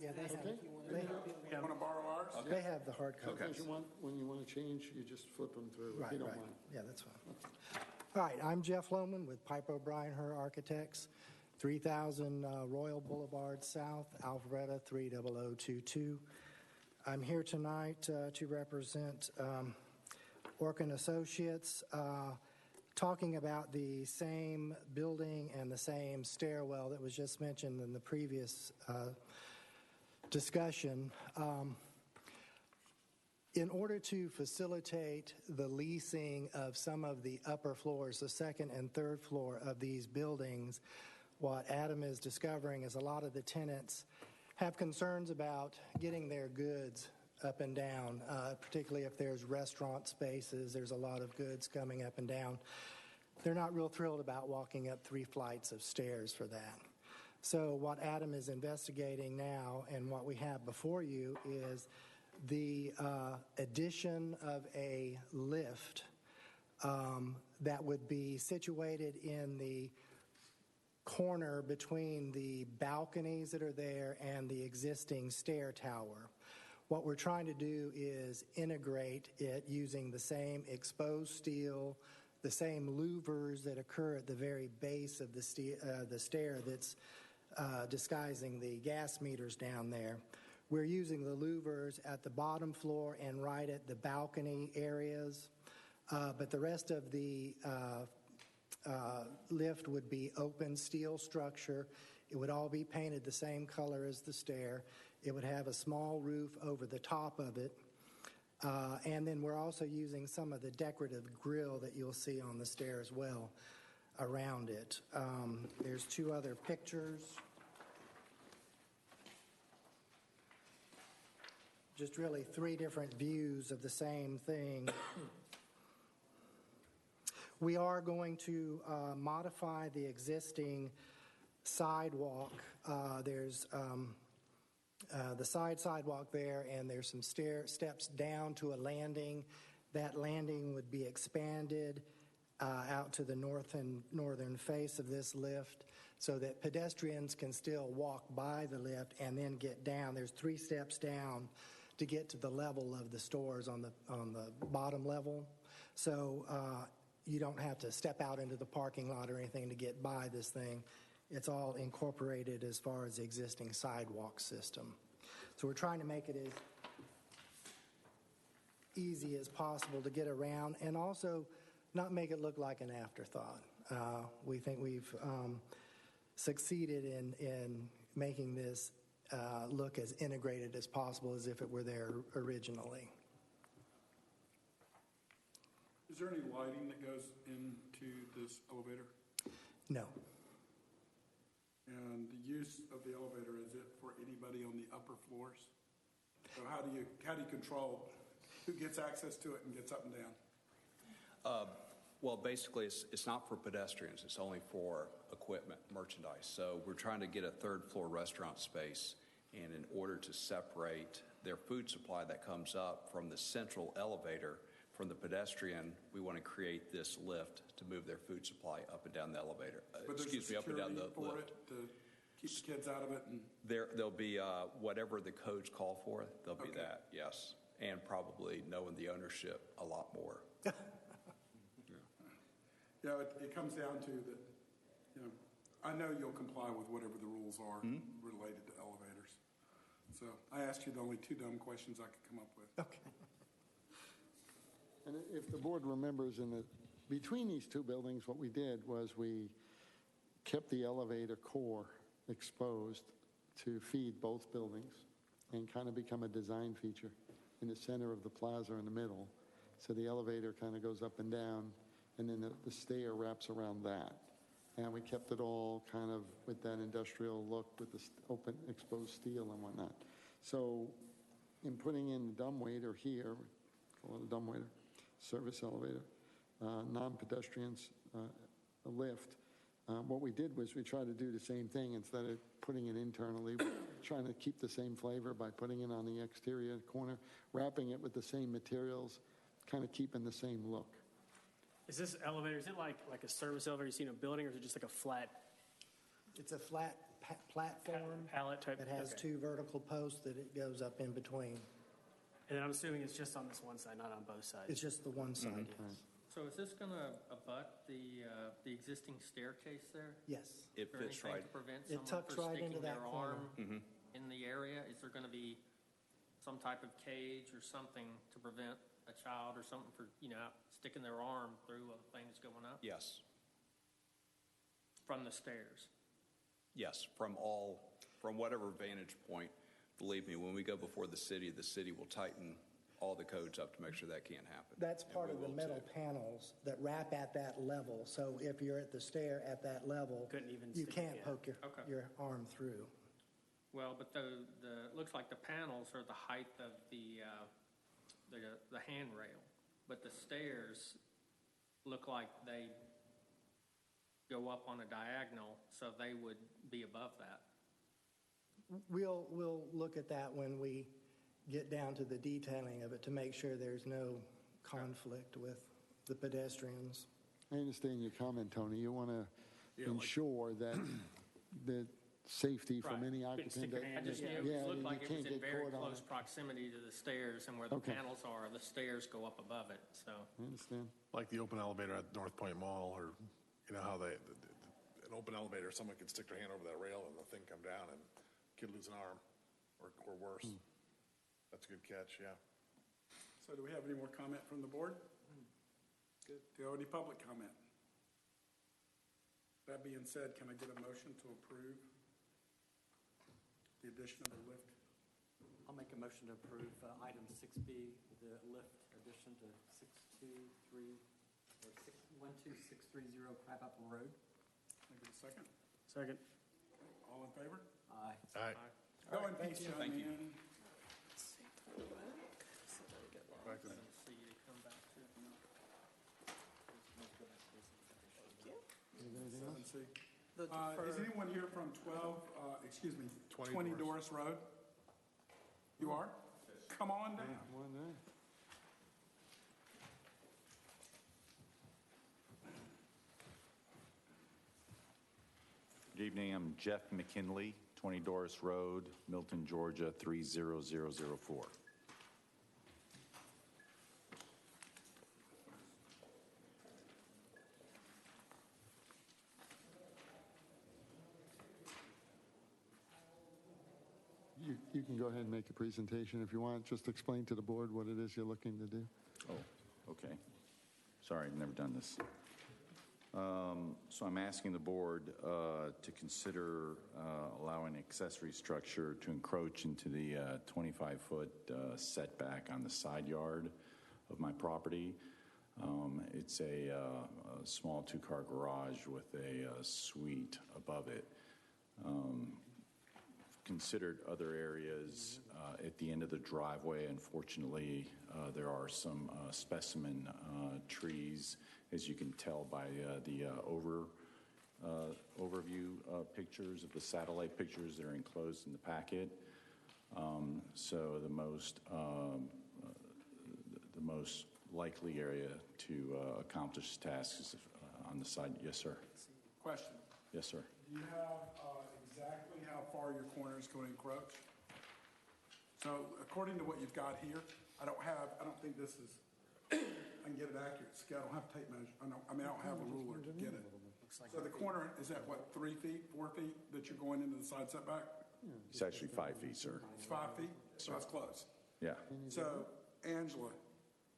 Yeah, they have. Okay. Want to borrow ours? They have the hard copies. Sometimes when you want to change, you just flip them through, if Right, you don't right. mind. Yeah, that's fine. All right, I'm Jeff Lohman with Piper O'Brien, her architects, 3000 Royal Boulevard South, Alpharetta 30022. I'm here tonight to represent Orkin Associates, talking about the same building and the same stairwell that was just mentioned in the previous discussion. In order to facilitate the leasing of some of the upper floors, the second and third floor of these buildings, what Adam is discovering is a lot of the tenants have concerns about getting their goods up and down, particularly if there's restaurant spaces. There's a lot of goods coming up and down. They're not real thrilled about walking up 3 flights of stairs for that. So what Adam is investigating now and what we have before you is the addition of a lift that would be situated in the corner between the balconies that are there and the existing stair tower. What we're trying to do is integrate it using the same exposed steel, the same louvers that occur at the very base of the stair that's disguising the gas meters down there. We're using the louvers at the bottom floor and right at the balcony areas, but the rest of the lift would be open steel structure. It would all be painted the same color as the stair. It would have a small roof over the top of it. And then we're also using some of the decorative grill that you'll see on the stair as well around it. There's two other pictures. Just really three different views of the same thing. We are going to modify the existing sidewalk. There's the sidewalk there, and there's some steps down to a landing. That landing would be expanded out to the northern face of this lift so that pedestrians can still walk by the lift and then get down. There's 3 steps down to get to the level of the stores on the bottom level. So you don't have to step out into the parking lot or anything to get by this thing. It's all incorporated as far as the existing sidewalk system. So we're trying to make it as easy as possible to get around and also not make it look like an afterthought. We think we've succeeded in making this look as integrated as possible as if it were there originally. Is there any lighting that goes into this elevator? No. And the use of the elevator, is it for anybody on the upper floors? So how do you control who gets access to it and gets up and down? Well, basically, it's not for pedestrians. It's only for equipment, merchandise. So we're trying to get a third-floor restaurant space, and in order to separate their food supply that comes up from the central elevator from the pedestrian, we want to create this lift to move their food supply up and down the elevator. But there's Up and down the security for lift. it to keep the kids out of it? And There'll be whatever the codes call for, there'll be that, yes. And probably knowing the ownership a lot more. Yeah, it comes down to that, I know you'll comply with whatever the rules are related to elevators. So I asked you the only 2 dumb questions I could come up with. Okay. And if the board remembers, between these 2 buildings, what we did was we kept the elevator core exposed to feed both buildings and kind of become a design feature in the center of the plaza in the middle. So the elevator kind of goes up and down, and then the stair wraps around that. And we kept it all kind of with that industrial look with the open, exposed steel and whatnot. So in putting in the dumbwaiter here, call it a dumbwaiter, service elevator, non-pedestrians, a lift, what we did was we tried to do the same thing. Instead of putting it internally, we're trying to keep the same flavor by putting it on the exterior corner, wrapping it with the same materials, kind of keeping the same look. Is this elevator, is it like a service elevator you see in a building, or is it just like a flat? It's a flat platform pallet type. that has okay. 2 vertical posts that it goes up in between. And then I'm assuming it's just on this one side, not on both sides. It's just the one side, yes. So is this going to abut the existing staircase there? Yes. It Is there fits anything right. to prevent It someone tucks from right into sticking that their corner. arm in the area? Is there going to be some type of cage or something to prevent a child or something for, sticking their arm through a thing that's going up? Yes. From the stairs? Yes, from whatever vantage point. Believe me, when we go before the city will tighten all the codes up to make sure that can't happen. That's part And of we the will metal too. panels that wrap at that level. So if you're at the stair at that level, Couldn't even you stick- can't yeah. poke Okay. your arm through. Well, but it looks like the panels are the height of the handrail, but the stairs look like they go up on a diagonal, so they would be above that. We'll look at that when we get down to the detailing of it to make sure there's no conflict with the pedestrians. I understand your comment, Tony. You want to ensure that the safety from any occupant. I just knew it looked like it was in very close proximity to the stairs, and where the panels are, the stairs go up above it, so. I understand. Like the open elevator at North Point Mall, or how an open elevator, someone could stick their hand over that rail and the thing come down and kid lose an arm or worse. That's a good catch, yeah. So do we have any more comment from the board? Good. Do you have any public comment? That being said, can I get a motion to approve the addition of the lift? I'll make a motion to approve item 6B, the lift addition to 12630 Crabapple Road. Can I get a second? Second. All in favor? Aye. Aye. Go in peace, young Thank you. man. Back to the- Seven C. The Is deferred- anyone here from 20 20 Doris Road? You are? Come on down. One there. Good evening. I'm Jeff McKinley, 20 Doris Road, Milton, Georgia, 30004. You can go ahead and make a presentation if you want. Just explain to the board what it is you're looking to do. Oh, okay. Sorry, I've never done this. So I'm asking the board to consider allowing an accessory structure to encroach into the 25-foot setback on the side yard of my property. It's a small two-car garage with a suite above it. Considered other areas at the end of the driveway. Unfortunately, there are some specimen trees, as you can tell by the overview pictures of the satellite pictures that are enclosed in the packet. So the most likely area to accomplish the task is on the side. Yes, sir. Question. Yes, sir. Do you have exactly how far your corner is going to encroach? So according to what you've got here, I don't think this is, I can get an accurate scale. I don't have tape measure. I don't have a ruler to get it. So the corner is at what, 3 feet, 4 feet that you're going into the side setback? It's actually 5 feet, sir. It's 5 feet? So it's close. Yeah. So, Angela,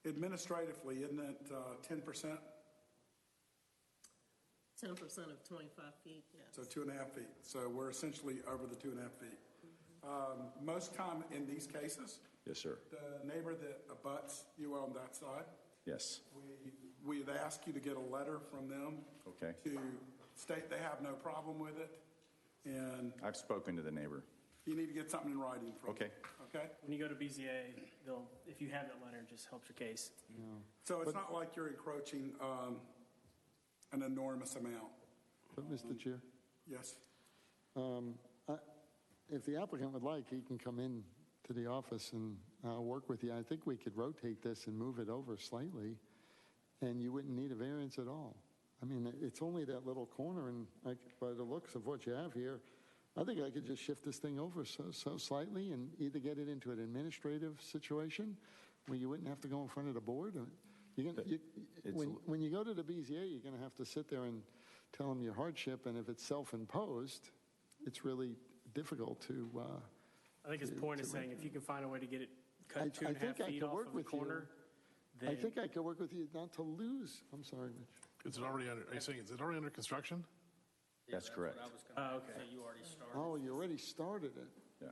administratively, isn't that 10%? 10% of 25 feet, yes. So 2.5 feet. So we're essentially over the 2.5 feet. Most time in these cases, Yes, sir. the neighbor that abuts you on that side, Yes. we'd ask you to get a letter from them Okay. to state they have no problem with it, and I've spoken to the neighbor. you need to get something in writing from them. Okay. Okay? When you go to BZA, if you have that letter, it just helps your case. So it's not like you're encroaching an enormous amount. But, Mr. Chair, Yes? if the applicant would like, he can come in to the office and work with you. I think we could rotate this and move it over slightly, and you wouldn't need a variance at all. I mean, it's only that little corner, and by the looks of what you have here, I think I could just shift this thing over so slightly and either get it into an administrative situation where you wouldn't have to go in front of the board. When you go to the BZA, you're going to have to sit there and tell them your hardship, and if it's self-imposed, it's really difficult to. I think his point is saying if you can find a way to get it cut 2.5 feet off of the corner, then I think I could work with you not to lose. I'm sorry, Mitch. Is it already under, are you saying, is it already under construction? That's correct. I was going to okay. say you already started. Oh, you already started it. Yeah.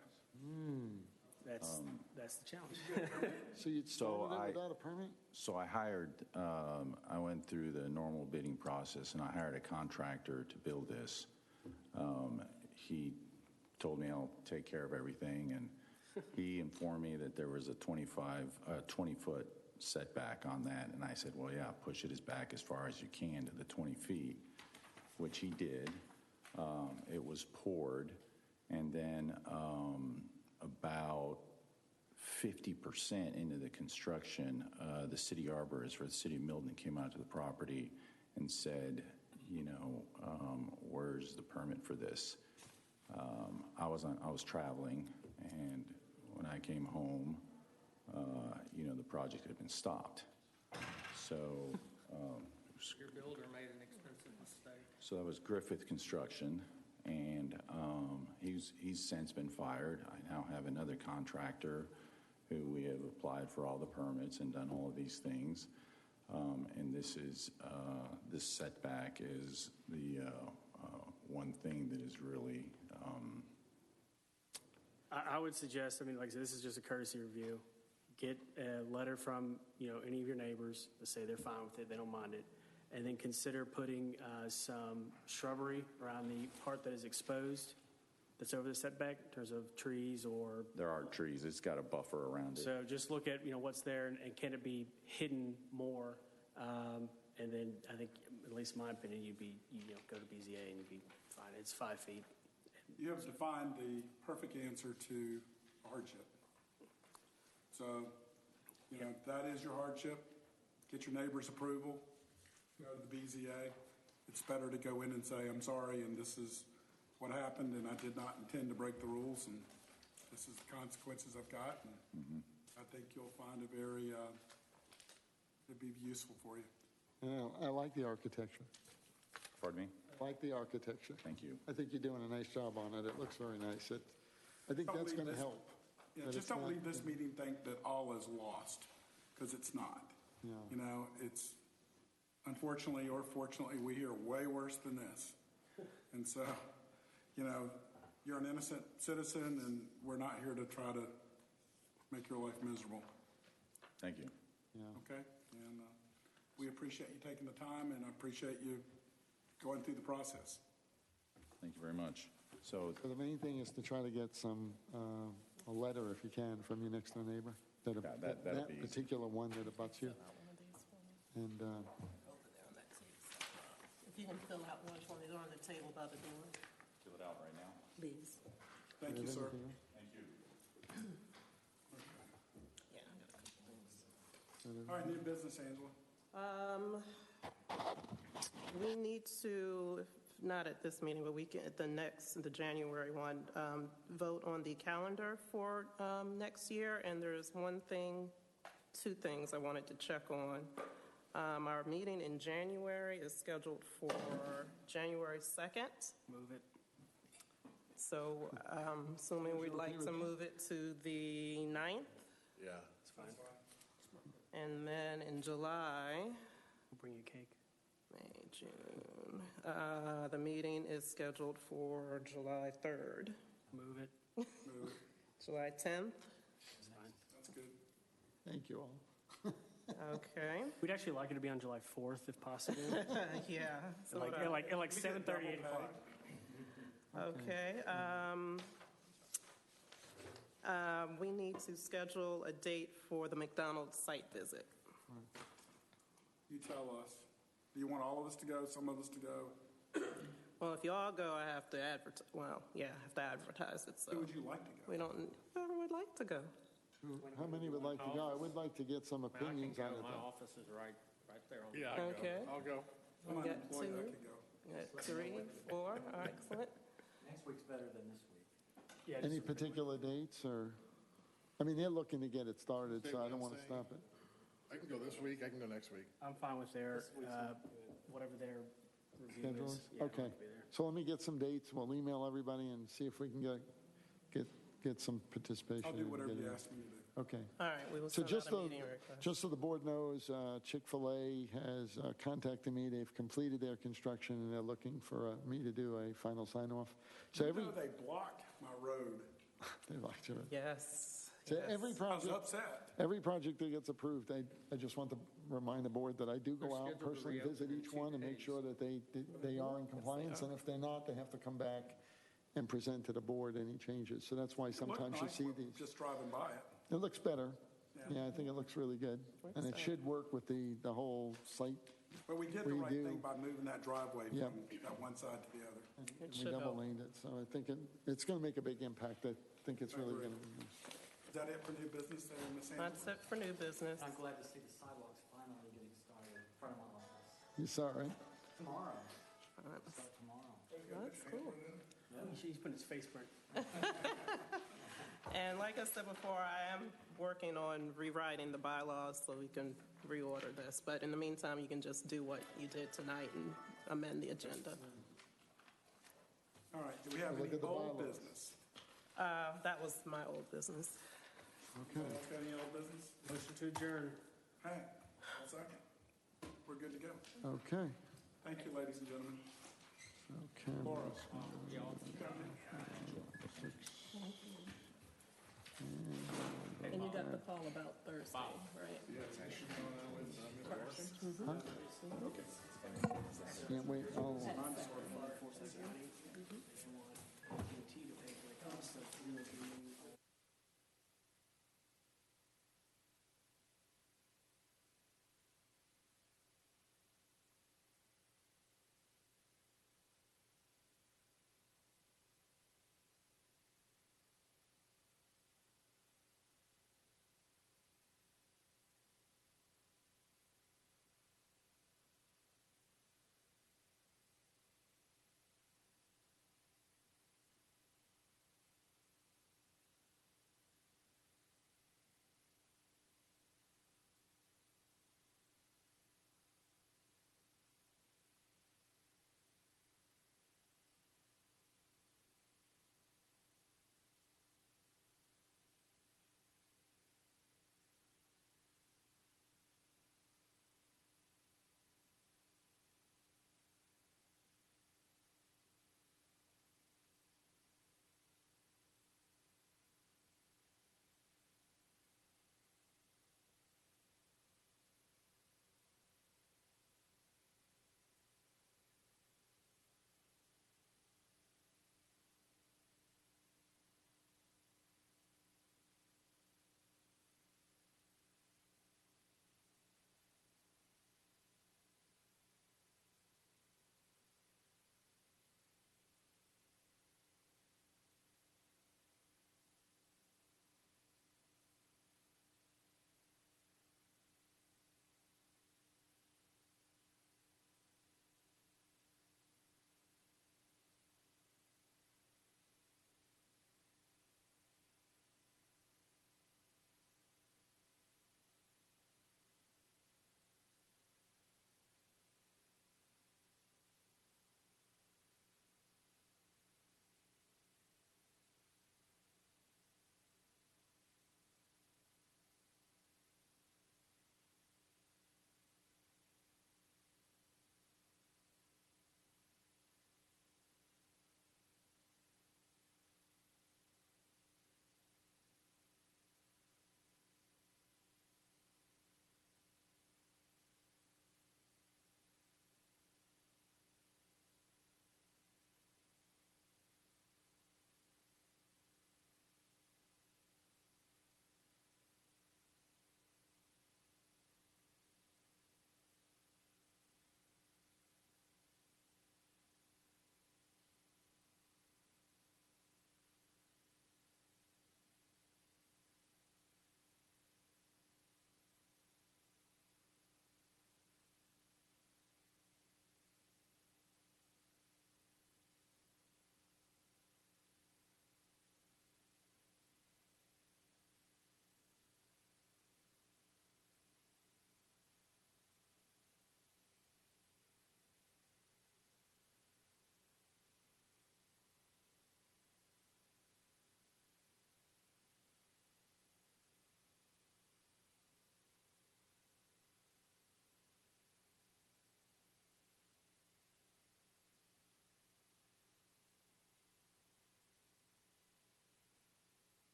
That's the challenge. So you'd started it without a permit? So I went through the normal bidding process, and I hired a contractor to build this. He told me I'll take care of everything, and he informed me that there was a 20-foot setback on that, and I said, well, yeah, push it as back as far as you can to the 20 feet, which he did. It was poured, and then about 50% into the construction, the city arborist for the city of Milton came out to the property and said, where's the permit for this? I was traveling, and when I came home, the project had been stopped. So Your builder made an expensive mistake. so that was Griffith Construction, and he's since been fired. I now have another contractor who we have applied for all the permits and done all of these things. And this setback is the one thing that is really, I would suggest, I mean, like I said, this is just a courtesy review. Get a letter from, any of your neighbors that say they're fine with it, they don't mind it. And then consider putting some shrubbery around the part that is exposed, that's over the setback, in terms of trees or... there are trees. It's got a buffer around it. So just look at, what's there and can it be hidden more? And then I think, at least in my opinion, you go to BZA and you'd be fine. It's 5 feet. You have defined the perfect answer to hardship. So, if that is your hardship, get your neighbor's approval, go to the BZA. It's better to go in and say, I'm sorry, and this is what happened, and I did not intend to break the rules, and this is the consequences I've got. And I think you'll find it very, it'd be useful for you. I like the architecture. Pardon me? I like the architecture. Thank you. I think you're doing a nice job on it. It looks very nice. I think that's going to help. Yeah, But just it's don't not- leave this meeting think that all is lost, because it's not. Yeah. It's, unfortunately or fortunately, we hear way worse than this. And so, you're an innocent citizen, and we're not here to try to make your life miserable. Thank you. Yeah. Okay? And we appreciate you taking the time, and I appreciate you going through the process. Thank you very much. So So the main thing is to try to get a letter, if you can, from your next door neighbor. that'd That be easy. particular one that abuts you. And If you can fill out which one is on the table by the door, Fill it out right now. please. Thank you, sir. Thank you. Yeah, I got a couple things. All right, new business, Angela. We need to, if not at this meeting, but we can, at the January one, vote on the calendar for next year. And there's two things I wanted to check on. Our meeting in January is scheduled for January 2nd. Move it. So assuming we'd like to move it to the 9th. Yeah. It's fine. And then in July, We'll bring you cake. May, June, the meeting is scheduled for July 3rd. Move it. Move it. July 10th. It's fine. That's good. thank you all. Okay. We'd actually like it to be on July 4th, if possible. Yeah. so At what I- like 7:30, 8 o'clock. Okay. We need to schedule a date for the McDonald's site visit. You tell us. Do you want all of us to go, some of us to go? Well, if you all go, I have to advertise. Well, yeah, I have to advertise it. So Who would you like to go? we don't. Whoever would like to go. How many would like to go? I would like to get some I can opinions go. on it, My though. office is right there on. Yeah, I'll Okay. go. I'll go. I'm We got unemployed, I two. could go. We got 3, 4. All right, excellent. Next week's better than this week. Yeah, Any just- particular dates, or, I mean, they're looking to get it started, so I don't want to stop it. I can go this week. I can go next week. I'm fine with their, whatever their review Schedule is. is? Yeah, Okay. I'll be there. So let me get some dates, we'll email everybody and see if we can get some participation. I'll do and whatever get you in. ask me to do. Okay. All right, we will So send just out a so, meeting request. just so the board knows, Chick-fil-A has contacted me. They've completed their construction, and they're looking for me to do a final sign-off. So You know they blocked my road. they like to. Yes. So yes. every I was project, upset. every project that gets approved, I just want to remind the board that I do go They're out scheduled to personally, reopen visit in each 2 one and make days. sure that they are in compliance. And if they're not, they have to come back and present to the board any changes. So that's why It looked sometimes you nice see when- these. Just driving by it. It looks better. Yeah. Yeah, I think it looks really good. And it should work with the whole site. But we did the right Redo. thing by moving that driveway Yep. from that one side to the other. And It we should double help. laned it. So I think it's going to make a big impact. I think it's really going to be. Is that it for new business there, Ms. Anderson? That's it for new business. I'm glad to see the sidewalks finally getting started in front of my office. You saw, it, right? Tomorrow. All right. Start tomorrow. That's cool. He's putting his face print. And like I said before, I am working on rewriting the bylaws so we can reorder this. But in the meantime, you can just do what you did tonight and amend the agenda. All right, do we have Look any at the old bylaws. business? That was my old business. Anyone else got any old business? Motion to adjourn. Hey, one second. We're good to go. Okay. Thank you, ladies and gentlemen. Okay. Laura, And you got the call about Thursday, right? Huh? Can't wait. Oh. Mm-hmm.